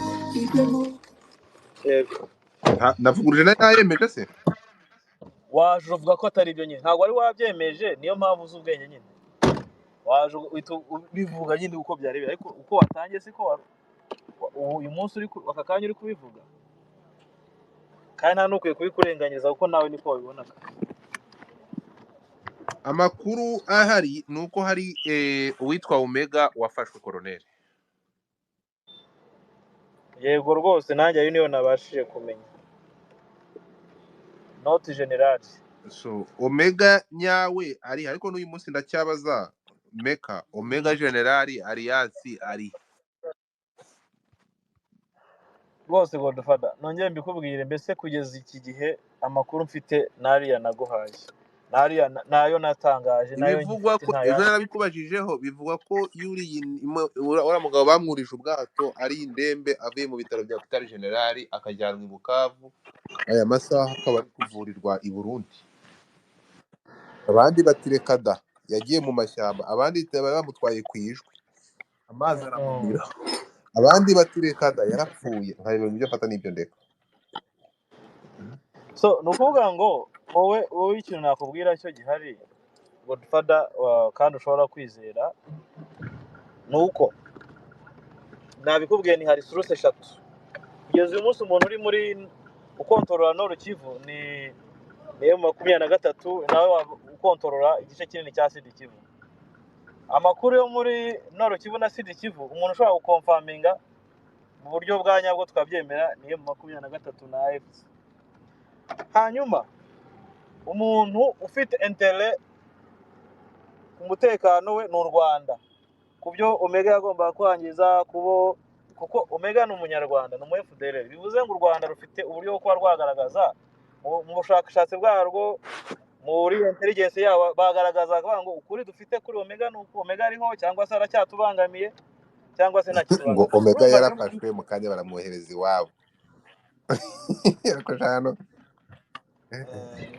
S1: Navuguruje na yayemeje se
S3: waje uvuga ko atari byo nyine, ntabwo wari wabyemeje. Niyo mpamvu uzi ubwenge nyine, waje bivuga nyine uko byari biri, ariko uko watangiye siko uyu munsi aka kanya uri kubivuga, kandi nta n'ukwiye kubikurenganyiriza kuko nawe niko wabibonaga.
S1: amakuru ahari ni uko hari uwitwa Omega wafashwe koroneri.
S3: Yego rwose nanjye ayo niyo nabashije kumenya, not general.
S1: So Omega nyawe ari, ariko n'uyu munsi ndacyabaza Meka Omega generali Alliance ari
S3: rwose. Godfather nongeye mbikubwire, mbese kugeza iki gihe amakuru mfite nariya naguhaye, nariya nayo natangaje, nayo
S1: bivugwa ko ejo narabikubajijeho, bivugwa ko uriya mugabo bamwurije ubwato ari indembe avuye mu bitaro bya Butare generali akajyanwa i Bukavu, aya masaha akaba ari kuvurirwa i Burundi. Abandi batireka da yagiye mu mashyamba, abandi bamutwaye ku ijwi amazi aramumira, abandi batireka da yarapfuye. Nkabibona ibyo afata n'ibyo ndeka.
S3: So ni ukuvuga ngo wowe ikintu nakubwira cyo gihari Godfather, kandi ushobora kwizera, ni uko nabikubwiye ni hari source 3. Kugeza uyu munsi umuntu uri muri ukontorora Nord Kivu ni M23, nawe ukontorora igice kinini cya Sud Kivu. Amakuru yo muri Nord Kivu na Sud Kivu umuntu ushobora gukonfaminga mu buryo bwa nyabwo twabyemera ni M23 na AFC. hanyuma umuntu ufite intere ku mutekano we ni u Rwanda, ku byo Omega yagombaga kwangiza kuko Omega ni umunyarwanda, ni umu FDLR, bivuze ngo u Rwanda rufite uburyo bwo kuba rwagaragaza mu bushakashatsi bwarwo, muri intelligence yabo bagaragaza ngo ukuri dufite kuri Omega ni uko Omega ariho, cyangwa se aracyatubangamiye, cyangwa se
S1: ngo
S3: ntakitubangamiye.
S1: Omega yarafashwe mu kanya baramwohereza iwabo.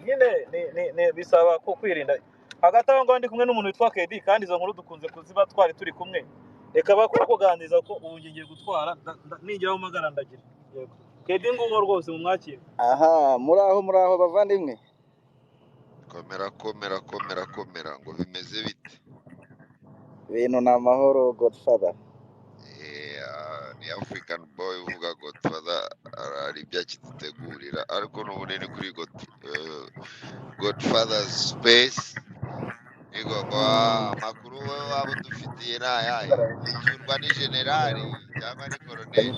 S3: nyine bisaba ko kwirinda. Hagati aho ngaho ndi kumwe n'umuntu witwa Kedi, kandi izo nkuru dukunze kuziba twari turi kumwe. Reka bakora kuganiriza ko ubu ngiye gutwara ningeraho magara ndagira. Yego Kedi nguwo rwose mu mwakire.
S4: Aha, muraho bavandimwe.
S2: komera ngo bimeze bite?
S4: Ibintu ni amahoro Godfather.
S2: Ni African boy uvuga Godfather ari ibyo akidutegurira, ariko n'ubunini kuri Godfather's space. Ego amakuru wowe waba udufitiye ni ayahe? Yishyurwa ni generali cyangwa ni koroneli?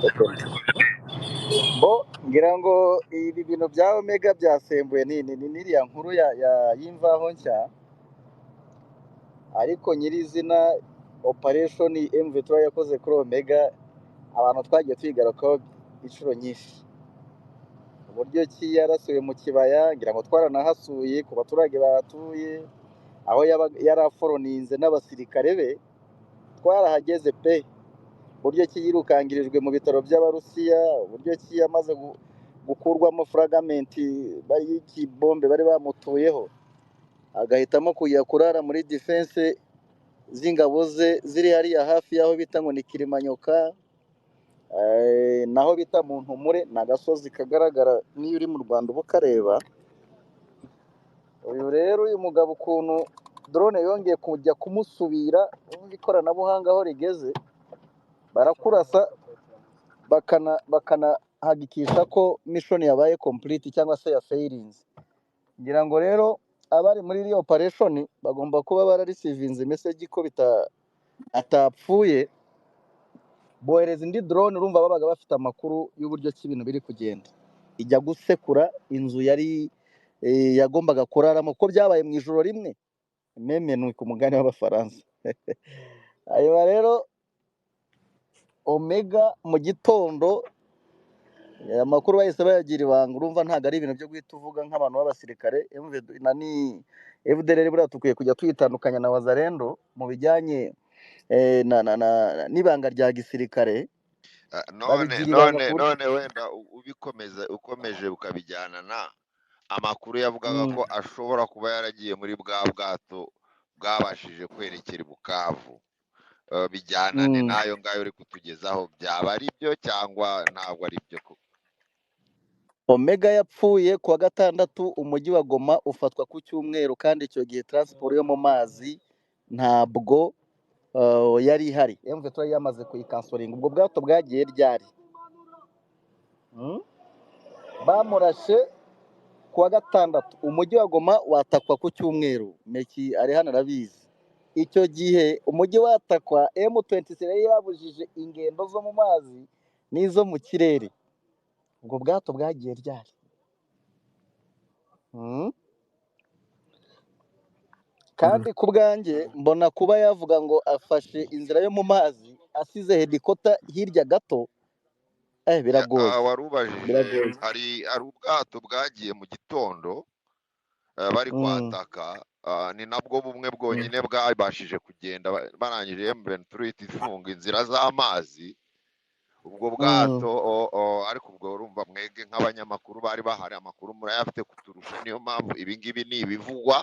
S4: Bo ngira ngo ibi bintu bya Omega byasembuye ni niriya nkuru y'imvaho nshya, ariko nyirizina operation M23 yakoze kuri Omega abantu twagiye twigarukaho inshuro nyinshi. Uburyo ki yarasuye mu kibaya, ngira ngo twaranahasuye ku baturage bahatuye, aho yaraforoninze n'abasirikare be, twarahageze pe. Uburyo ki yirukangirijwe mu bitaro by'Abarusiya, uburyo ki yamaze gukurwamo fragment y'ikibombe bari bamutuyeho, agahitamo kujya kurara muri defense z'ingabo ze ziri hariya hafi y'aho bita ngo ni Kilimanyoka, naho bita mu Ntumure, ni agasozi kagaragara n'iyo uri mu Rwanda uba ukareba. Uyu rero uyu mugabo ukuntu drone yongeye kujya kumusubira, ikoranabuhanga aho rigeze, barakurasa bakanahagikisha ko mission yabaye complete cyangwa se ya failings. Ngira ngo rero abari muri iyo operation bagomba kuba bararisivinze message ko atapfuye, bohereza indi drone. Urumva babaga bafite amakuru y'uburyo ki ibintu biri kugenda, ijya gusekura inzu yagombaga kuraramo, ko byabaye mu ijoro rimwe, meme ni ku mugani w'Abafaransa. Ayo rero Omega mu gitondo amakuru bahise bayagira ibanga. Urumva ntabwo ari ibintu byo guhita uvuga nk'abantu b'abasirikare. FDLR buriya tukwiye kujya tuyitandukanya na Wazalendo mu bijyanye n'ibanga rya gisirikare.
S2: none wenda ukomeje ukabijyana amakuru yavugaga ko ashobora kuba yaragiye muri bwa bwato bwabashije kwerekera i Bukavu, bijyanane n'ayo ngayo uri kutugezaho, byaba ari byo cyangwa ntabwo ari byo?
S4: Omega yapfuye kuwa gatandatu, umujyi wa Goma ufatwa ku cyumweru, kandi icyo gihe transport yo mu mazi ntabwo yari ihari. M23 yamaze kuyikansoringa. Ubwo bwato bwagiye ryari, bamurashe kuwa gatandatu, umujyi wa Goma watakwa ku cyumweru. Meki ari hano arabizi. Icyo gihe umujyi watakwa, M23 yari yabujije ingendo zo mu mazi n'izo mu kirere. Ubwo bwato bwagiye ryari? Kandi ku bwanjye mbona kuba yavuga ngo afashe inzira yo mu mazi asize headquarter hirya gato, biragoye.
S2: Warubajije, hari ubwato bwagiye mu gitondo bari kwataka, ni nabwo bumwe bwonyine bwabashije kugenda barangije M23 ifunga inzira z'amazi. Ubwo bwato ariko ubwo urumva mwege nk'abanyamakuru bari bahari, amakuru murayafite kuturusha, niyo mpamvu ibingibi ni ibivugwa,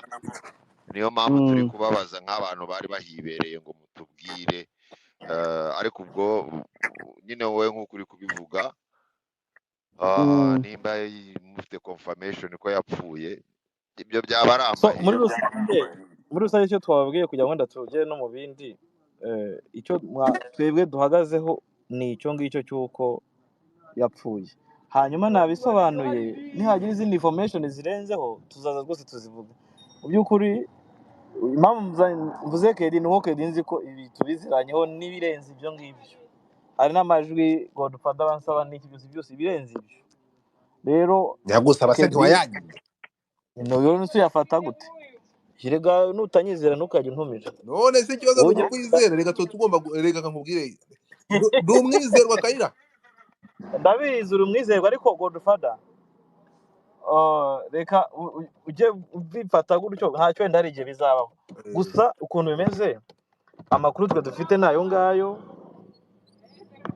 S2: niyo mpamvu turi kubabaza nk'abantu bari bahibereye ngo mutubwire. Ariko ubwo nyine wowe nk'uko uri kubivuga, nimba mufite confirmation ko yapfuye, ibyo byaba ari amahirwe.
S3: Muri rusange icyo twababwiye kugira ngo ndatugere no mu bindi, icyo twebwe duhagazeho ni icyo ngicyo cy'uko yapfuye. Hanyuma nabisobanuye, nihagira izindi information zirenzeho tuzaza rwose tuzivuga. Mu by'ukuri impamvu mvuze Kedi ni uko Kedi nzi ko ibi tubiziranyeho n'ibirenze ibyo ngibyo. Hari n'amajwi Godfather bansaba n'iki byose ibirenze ibyo. rero
S1: nyagusaba se
S3: kebi
S1: ntiwayanyimye
S3: no nsi yafata gute hirega nutanyizera ntukajya untumira
S1: none se ikibazo ni
S3: ujye
S1: ukukwizera reka tuba tugomba reka nkubwire ndi umwizerwa Kayira
S3: ndabizi uri umwizerwa ariko Godfather reka ujye ubifata gutyo ntacyo wenda hari igihe bizabaho gusa ukuntu bimeze amakuru twe dufite ni ayo ngayo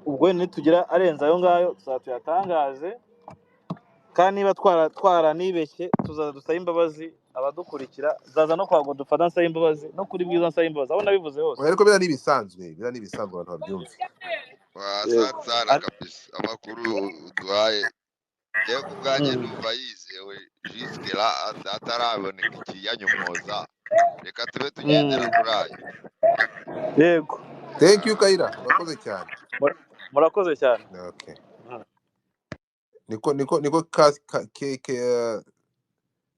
S3: ubwo nitugira arenze ayo ngayo tuzaba tuyatangaze kandi niba twaranibeshye tuzaza dusaba imbabazi abadukurikira zaza no kwa Godfather nsaba imbabazi no kuri Bwiza nsaba imbabazi aho nabivuze hose
S1: ariko biriya n'ibisanzwe abantu babyumve
S2: asante sana kabisa amakuru uduhaye yewe ku bwanjye numva yizewe jusque là ataraboneka ikiyanyomoza reka tube tugendera kuri ayo
S3: yego
S1: thank you Kayira urakoze cyane
S3: murakoze cyane
S1: okay niko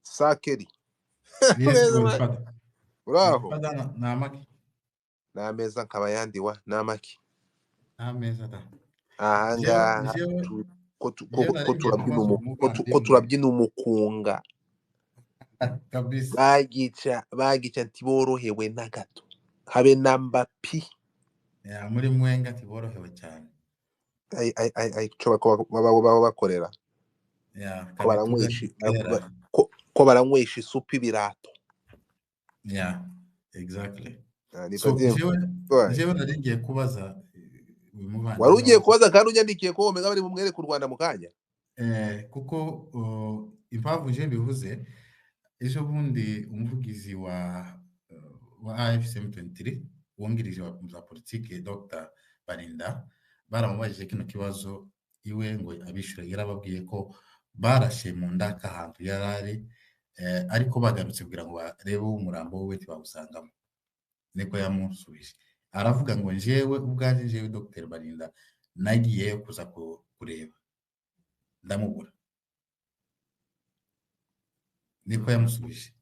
S1: sakeri uraho n'ameza nkaba yandiwa n'amaki ahangaha ko turabyina umukunga bagica ntiborohewe na gato habe namba pi
S5: muri mwenga tiborohewe cyane
S1: baba bakorera ko baranywesha isupu ibirato
S5: exactly jewe narigiye kubaza
S1: wari ugiye kubaza kandi unyandikiye ko Omega bari bumwereke u Rwanda mu kanya
S5: kuko impamvu je bivuze ejo bundi umuvugizi wa AFC M23 wongirije wa politike Dr Barinda baramubajije kino kibazo iwe ngo abishure yarababwiye ko barashe mu ndaka ahantu yarari ariko bagarutse kugira ngo barebe umurambo we tibawusangamo niko yamusubije aravuga ngo jewe ubwaje jewe Dr Barinda nagiye kuza kureba ndamubura niko yamusubije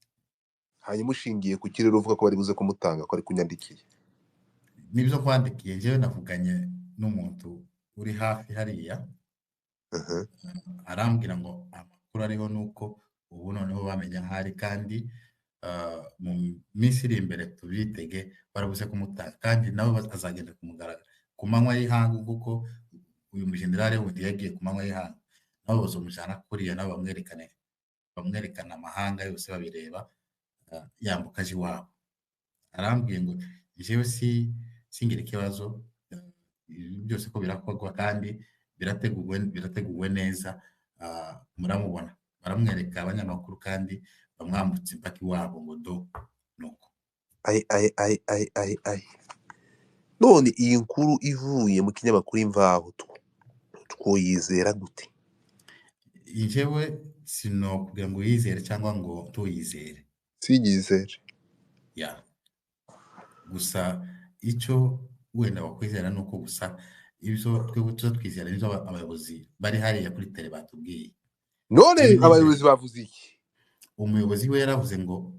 S1: hanyuma ushingiye ku kirere uvuga ko bari buze kumutanga ko ari kunyandikiye
S5: nibyo kwandikiye jewe navuganye n'umuntu uri hafi hariya arambwira ngo amakuru ariho nuko ubu noneho bamenya hari kandi mu minsi iri imbere tubitege barabuze kumutanga kandi nabo azagenda kumugaragara ku manywa y'ihanga kuko uyu mujenerali wundi yagiye ku manywa y'ihanga nabo bazomujana kuriya nabo bamwerekana amahanga yose babireba yambuka aje iwabo arambwiye ngo jewe singira ikibazo byose ko birakorwa kandi birateguwe neza muramubona baramwereka abanyamakuru kandi bamwambutse impaka iwabo ngo do nuko
S1: none iyi nkuru ivuye mu kinyamakuru Imvaho twoyizera gute
S5: jewe sino kugira ngo yizere cyangwa ngo tuyizere
S1: sinyizere
S5: gusa icyo wenda wakwizera nuko gusa ibyo twebwe twizera nibyo abayobozi bari hariya kuri tele batubwiye
S1: none abayobozi bavuze iki
S5: umuyobozi we yaravuze ngo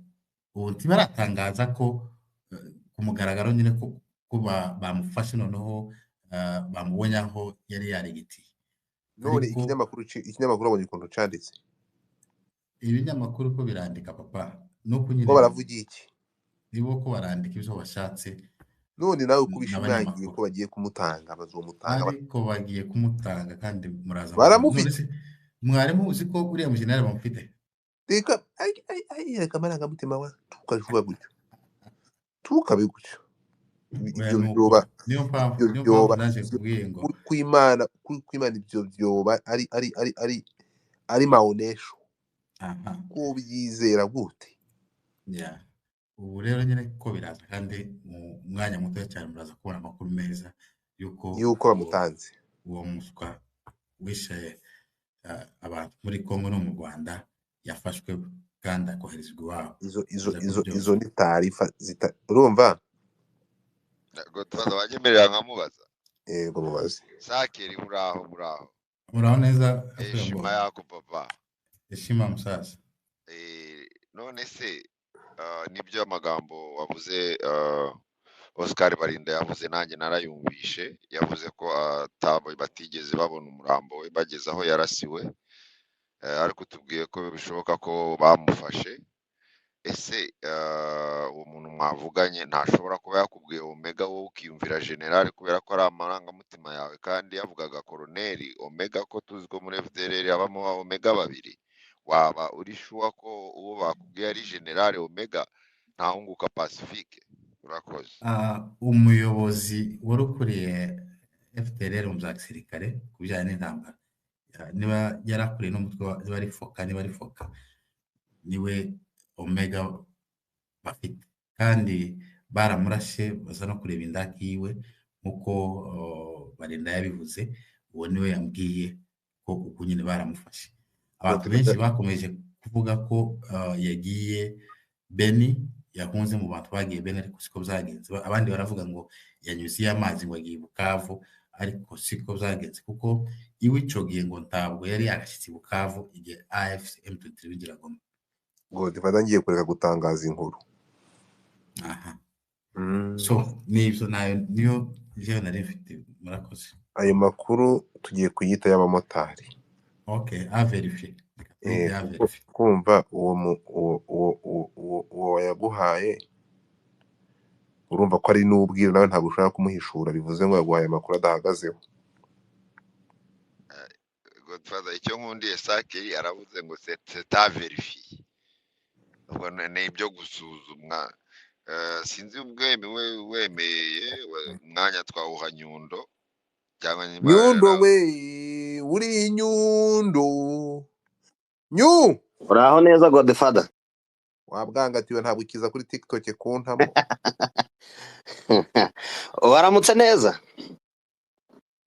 S5: ubu ntibaratangaza ko ku mugaragaro nyine ko bamufashe noneho bamubonye aho yari yarigitiye
S1: none ikinyamakuru abonye ukuntu canditse
S5: ibinyamakuru ko birandika papa nuko nyine
S1: ko baravuga iki
S5: nibo ko barandika ibyo bashatse
S1: none nawe kubishimangiye ko bagiye kumutanga bazomutanga
S5: ariko bagiye kumutanga kandi muraza
S1: baramufite
S5: mwarimu uzi ko uriya mujenerali bamufite
S1: reka reka amarangamutima wa tukavuga gutyo tukabe gutyo
S5: niyo mpamvu naje kubwiye ngo
S1: kwimana ibyo byoba ari maonesho ko byizera gute
S5: ubu rero nyine ko biraza kandi mu mwanya muto cyane muraza kubona amakuru meza
S1: yuko bamutanze
S5: uwo muswa wishe abantu muri Kongo no mu Rwanda yafashwe kandi akoherezwa iwabo
S1: izo ni tarifa urumva
S2: Godfather wanyemerera nkamubaza
S1: yego mubaze
S2: sakeri
S5: muraho neza
S2: heshima yako papa
S5: heshima musasa
S2: none se nibyo amagambo wavuze Oscar Barinda yavuze nanjye narayumvishe yavuze ko batigeze babona umurambo we bageze aho yarasiwe ariko tubwiye ko bishoboka ko bamufashe. Ese uwo muntu mwavuganye ntashobora kuba yakubwiye Omega wowe ukiyumvira generali kubera ko ari amarangamutima yawe, kandi yavugaga koroneri Omega, ko tuzi ko muri FDLR habamo ba Omega babiri. Waba uri shuwa ko uwo bakubwiye ari generali Omega ntahunguka Pacifique? Urakoze.
S5: umuyobozi wari ukuriye FDLR mu bya gisirikare ku bijyanye n'intambara, niba yarakuriye n'umutwe niba ari foka niwe Omega bafite, kandi baramurashe baza no kureba indaki yiwe nk'uko Barinda yabivuze. Uwo niwe yambwiye ko uko nyine baramufashe. Abantu benshi bakomeje kuvuga ko yagiye Beni, yahunze mu bantu bagiye Beni, ariko siko byagenze. Abandi baravuga ngo yanyuze amazi ngo agiye Bukavu, ariko siko byagenze, kuko iwe ico gihe ngo ntabwo yari yagashyitse Bukavu igihe AFC M23 bigira Goma.
S1: ngo ndifata ngiye kureka gutangaza inkuru.
S5: Aha. So nibyo niyo jewe nari mfite. Murakoze.
S1: Ayo makuru tugiye kuyita y'abamotari.
S5: Okay, a verify.
S1: Kumva uwo yaguhaye urumva ko ari n'ubwira nawe ntabwo ushaka kumuhishura, bivuze ngo yaguhaye amakuru adahagazeho.
S2: Godfather, icyo nkundiye Sakeri aravuze ngo c'est à vérifier. Ubwo ni ibyo gusuzumwa. Sinzi wemeye umwanya twawuha Nyundo cyangwa
S1: Nyundo we uri Nyundo.
S6: Uraho neza Godfather?
S1: Wabwangatiwe ntabwo ukiza kuri TikTok kuntamo.
S6: Waramutse neza?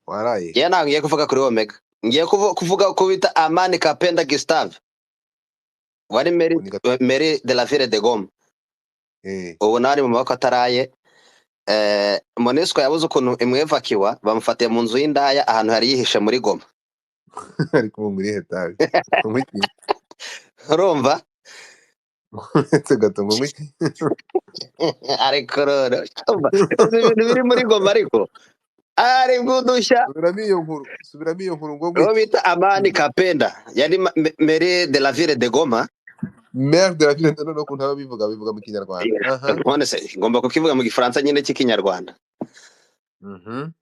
S1: Waraye.
S6: Ngiye ngiye kuvuga kuri Omega. Ngiye kuvuga ko bita Amani Kapenda Gustave. Wari Mairie de la Ville de Goma. Ubu nari mu maboko ataraye. Monesco yabuze ukuntu imwevakiwa, bamufatiye mu nzu y'indaya ahantu hari yihishe muri Goma.
S1: Ariko muri hetaje.
S6: Urumva?
S1: Ese gatongo mwiki.
S6: Ariko rero ibintu biri muri Goma ariko ari gudushya.
S1: Subiramo iyo nkuru ngo
S6: ngo bita Amani Kapenda yari Mairie de la Ville de Goma.
S1: Maire de la Ville de no kuntu bivuga mu Kinyarwanda.
S6: None se ngomba kukivuga mu Gifaransa nyine cy'Ikinyarwanda.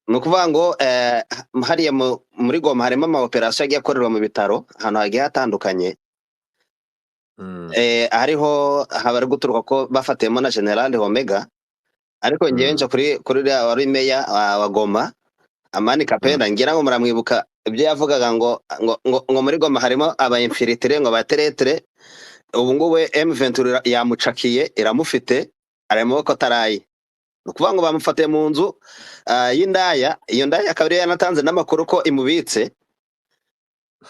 S6: Nukuvuga ngo hariya muri Goma harimo ama operation yagiye akorerwa mu bitaro ahantu hagiye hatandukanye. Hariho habari guturuka ko bafatiyemo na General Omega, ariko ngiye nje kuri wari meya wa Goma Amani Kapenda, ngira ngo muramwibuka ibyo yavugaga ngo muri Goma harimo aba infiltré ngo bateretre. Ubu ngubu M23 yamucakiye iramufite arimo ko tarayi. Nukuvuga ngo bamufatiye mu nzu y'indaya. Iyo ndaya akaba yanatanze n'amakuru ko imubitse.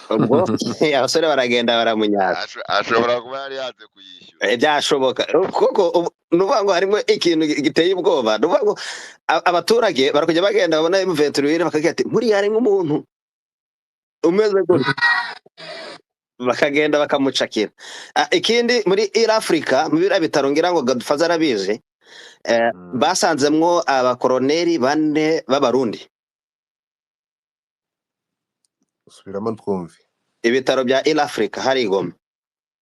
S6: Ubwo abasore baragenda baramunyaza.
S2: Ashobora kuba yari yaje kuyishyura.
S6: Byashoboka kuko nuvuga ngo harimo ikintu giteye ubwoba. Nuvuga ngo abaturage barakujya bagenda babona M23 bakagira ati muri harimo umuntu umeze gutya, bakagenda bakamucakira. Ikindi muri Africa mu bira bitaro ngira ngo Godfather arabizi, basanzemwo abakoroneri 4 b'abarundi.
S1: Subiramo twumve.
S6: Ibitaro bya Africa hari Goma.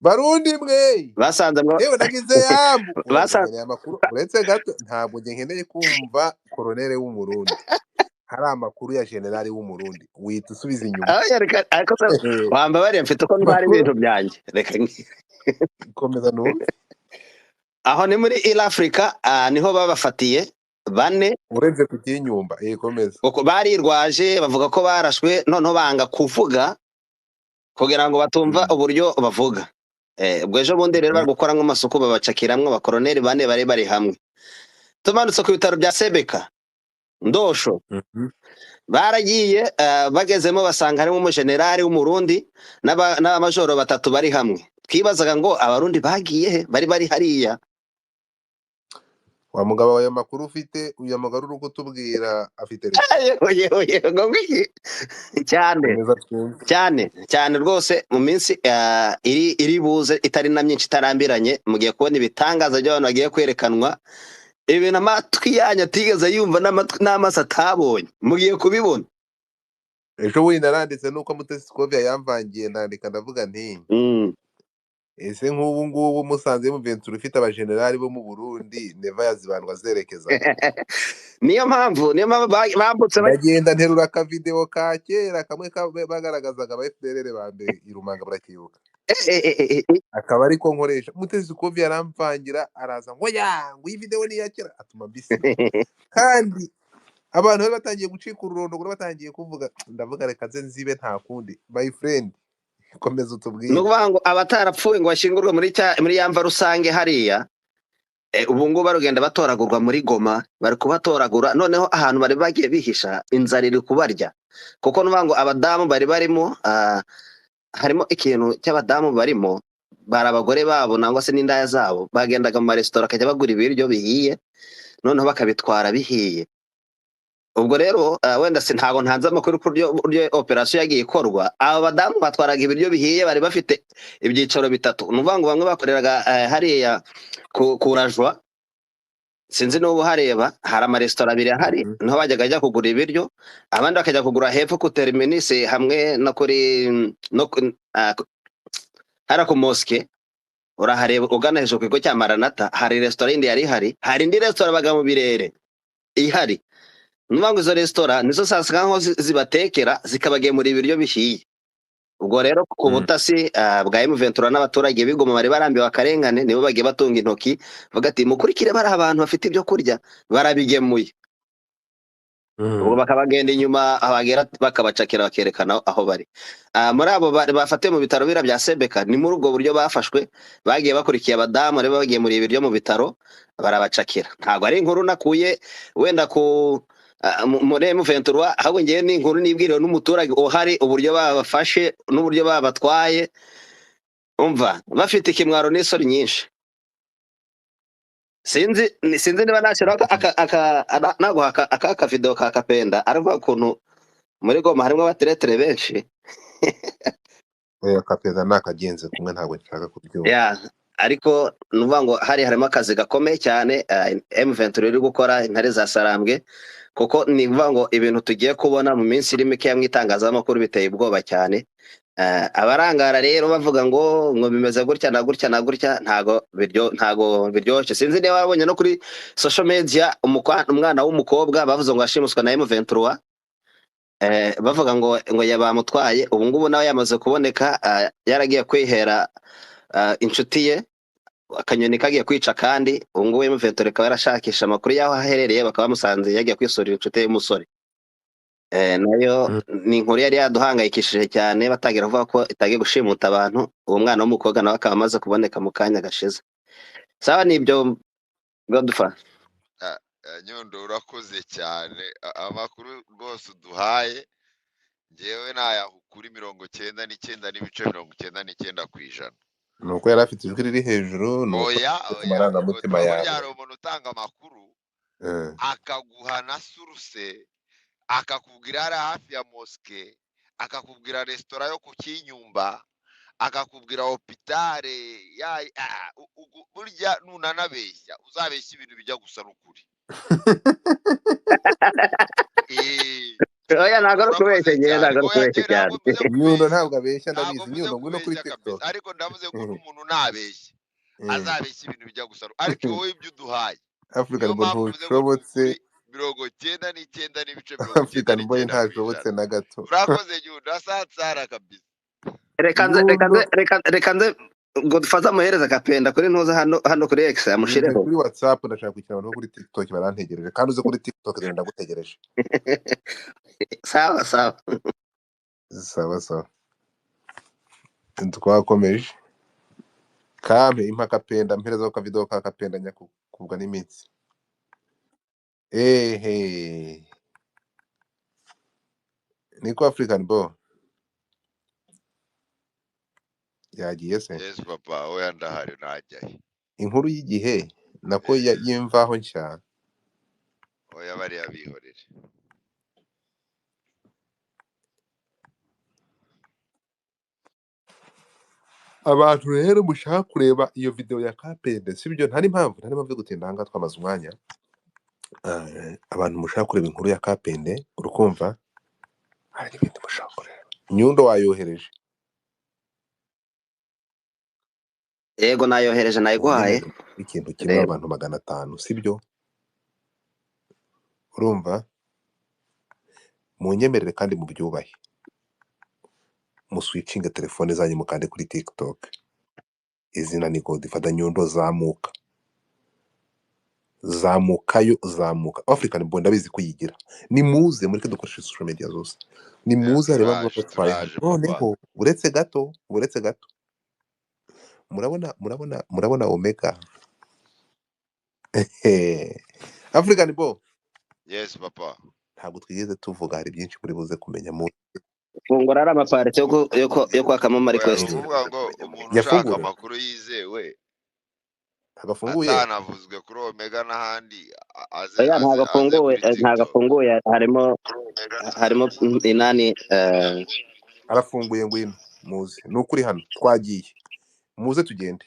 S1: Barundi mwe
S6: basanzemwo
S1: yewe nagize yambu basanze amakuru uretse gato ntabwo nkeneye kumva koronere w'umurundi. Hari amakuru ya generali w'umurundi wita usubiza inyuma.
S6: Ariko wamba bari mfite ko ntwari ibintu byanjye. Reka
S1: komeza numve.
S6: Aho ni muri Africa niho babafatiye 4
S1: urenze kutinyumba. Komeza.
S6: Uko barirwaje bavuga ko barashwe noneho banga kuvuga kugira ngo batumva uburyo bavuga. Ubwo ejo bundi rero bari gukora nk'amasuku babacakiramwe abakoroneri 4 bari hamwe. Tumanutse ku bitaro bya Sebeka Ndosho. Baragiye bagezemo basanga harimo umujenerali w'umurundi n'abamajoro 3 bari hamwe. Twibazaga ngo abarundi bagiye he, bari hariya.
S1: Wa mugabo wayo makuru ufite uyu mugabo uri kutubwira afite
S6: cyane rwose mu minsi iri buze itari na myinshi itarambiranye mugiye kubona ibitangaza by'abantu bagiye kwerekanwa ibintu amatwi yanyu atigeze yumva n'amaso atabonye mugiye kubibona.
S1: ejo bundi naranditse nuko Mutesi Scovia yamvangiye, ndandika ndavuga nti ese nk'ubu ngubu Musanze Ventura ufite abajenerali bo mu Burundi neva yazibandwa zerekeza
S6: niyo mpamvu bambutse
S1: ndagenda nterura akavideo ka kera kamwe bagaragazaga aba FDLR ba mbere i Rumanga barakibuka, akaba ariko nkoresha. Mutesi Scovia yaramvangira araza ngo iyi video ni iya kera, atuma mbisi kandi abantu bari batangiye gucika ururondogoro, batangiye kuvuga, ndavuga reka nze nzibe nta kundi. My friend, komeza utubwire.
S6: nukuvuga ngo abatarapfuye ngo bashingurwe muri yamva rusange hariya, ubu ngubu barugenda batoragurwa muri Goma, bari kubatoragura, noneho ahantu bari bagiye bihisha inzara iri kubarya, kuko nuvuga ngo abadamu bari barimo, harimo ikintu cy'abadamu barimo, bari abagore babo nangwa se n'indaya zabo, bagendaga mu maresitora akajya bagura ibiryo bihiye, noneho bakabitwara bihiye. Ubwo rero wenda ntago ntanze amakuru kuryo operation yagiye ikorwa. Aba badamu batwaraga ibiryo bihiye, bari bafite ibyicaro bitatu. Nuvuga ngo bamwe bakoreraga hariya kurajwa, sinzi n'ubu hareba, hari amaresitora abiri ahari, niho bajyaga ajya kugura ibiryo, abandi bakajya kugura hepfo ku terminus hamwe no kuri hara ku mosque. Urahareba ugana hejuru ku kigo cya Maranatha, hari resitora yindi yari ihari, hari indi resitora baga mu Birere ihari. Nuvuga ngo izo resitora nizo sasa nkaho zibatekera zikabagemura ibiryo bihiye. Ubwo rero ku butasi bwa M23 n'abaturage b'Igoma bari barambiwe akarengane, nibo bagiye batunga intoki bavuga ati mukurikire bari abantu bafite ibyo kurya, barabigemuye. Ubwo bakabagenda inyuma, abagera bakabacakira bakerekana aho bari. Muri abo bafatiwe mu bitaro bira bya Sebeka, ni muri ubwo buryo bafashwe, bagiye bakurikiye abadamu rero bagiye muri ibiryo mu bitaro barabacakira. Ntabwo ari inkuru nakuye wenda ku muri M23, ahubwo ngiye ni inkuru nibwiriwe n'umuturage uhari, uburyo babafashe n'uburyo babatwaye, umva bafite ikimwaro n'isori nyinshi. Sinzi niba nashyiraho aka video ka Kapenda ariko ukuntu muri Goma harimo abateretere benshi.
S1: Kapenda nakagenze kumwe, ntabwo nshaka kubyumva.
S6: Ariko nuvuga ngo harimo akazi gakomeye cyane M23 iri gukora, intare za Sarambwe, kuko nivuga ngo ibintu tugiye kubona mu minsi iri mike yamwitangazamakuru biteye ubwoba cyane. Abarangara rero bavuga ngo bimeze gutya na gutya na gutya, ntago biryoshye. Sinzi niba wabonye no kuri social media umwana w'umukobwa bavuze ngo ashimuswa na M23, bavuga ngo yabamutwaye. Ubu ngubu nawe yamaze kuboneka, yaragiye kwihera inshuti ye, akanyoni kagiye kwica kandi. Ubu ngubu M23 ikaba yarashakisha amakuru y'aho aherereye, bakaba bamusanze yagiye kwisurira inshuti y'umusore. Nayo ni inkuru yari yaduhangayikishije cyane, batagira kuvuga ko itagiye gushimuta abantu. Uwo mwana w'umukobwa nawe akaba amaze kuboneka mu kanya gashize. Sawa, nibyo Godfa.
S2: Nyondo urakoze cyane, amakuru rwose uduhaye ngewe nayaha kuri 99.99%.
S1: Nuko yari afite ijwi riri hejuru, nuko amarangamutima yawe.
S2: Hari umuntu utanga amakuru akaguha na suruse, akakubwira ari hafi ya moske, akakubwira resitora yo ku Kinyumba, akakubwira hopitale burya nunanabeshya uzabeshya ibintu bijya gusa n'ukuri.
S6: Oya ntago ari kubeshya, ntago ari kubeshya cyane.
S1: Nyundo ntabwo abeshya, ndabizi. Nyundo ngwino kuri TikTok.
S2: Ariko ndavuze ko umuntu nabeshya azabeshya ibintu bijya gusa, ariko wowe ibyo uduhaye
S1: African Boy ntushobotse,
S2: 99.99%.
S1: African Boy ntashobotse na gato.
S2: Urakoze Nyundo, asatsara kabisa.
S6: Reka nze Godfather muhereza Kapenda kuri ntuza hano kuri X amushireho.
S1: Kuri WhatsApp ndashaka kwicara no kuri TikTok, barantegereje kandi uze kuri TikTok ndagutegereje.
S6: Sawa.
S1: Twakomeje. Kampe impaka Penda, mpereza ko video ka Kapenda nyakubwa n'imitsi. Niko African Boy yagiye se.
S2: Yes papa, oya ndahari najyaye.
S1: Inkuru y'igihe nako yimvaho nshya.
S2: Oya bari abihorere.
S1: Abantu rero mushaka kureba iyo video ya Kapende, sibyo? Ntari impamvu yo gutinda hanga twamaze umwanya. Abantu mushaka kureba inkuru ya Kapende, urukumva hari ibintu Nyundo wayohereje
S6: yego nayohereje nayiguhaye
S1: unyemerere ikintu kimwe
S6: reba
S1: abantu 500 sibyo urumva munyemerere kandi mubyubahe muswitchinge telefone zanyu mukande kuri TikTok izina ni Godfather Nyundo zamukayo zamuka African Boy ndabizi kuyigira nimuze mureke dukoreshe social media zose nimuze hareba ngo twaye hano
S2: turaje papa
S1: noneho uretse gato murabona Omega African Boy
S2: yes papa
S1: ntabwo twigeze tuvuga hari byinshi muri buze kumenya mu
S6: fungura ari amaparite yo kwakamo ama
S2: oya
S6: request
S2: ruvuga ngo umuntu ushaka
S1: yafungure
S2: amakuru yizewe
S1: agafunguye
S2: atanavuzwe kuri Omega n'ahandi aze
S6: oya
S2: aze aze kuri
S6: ntago
S2: TikTok
S6: afunguye harimo inani
S1: arafunguye ngwino muze nukuri hano twagiye muze tugende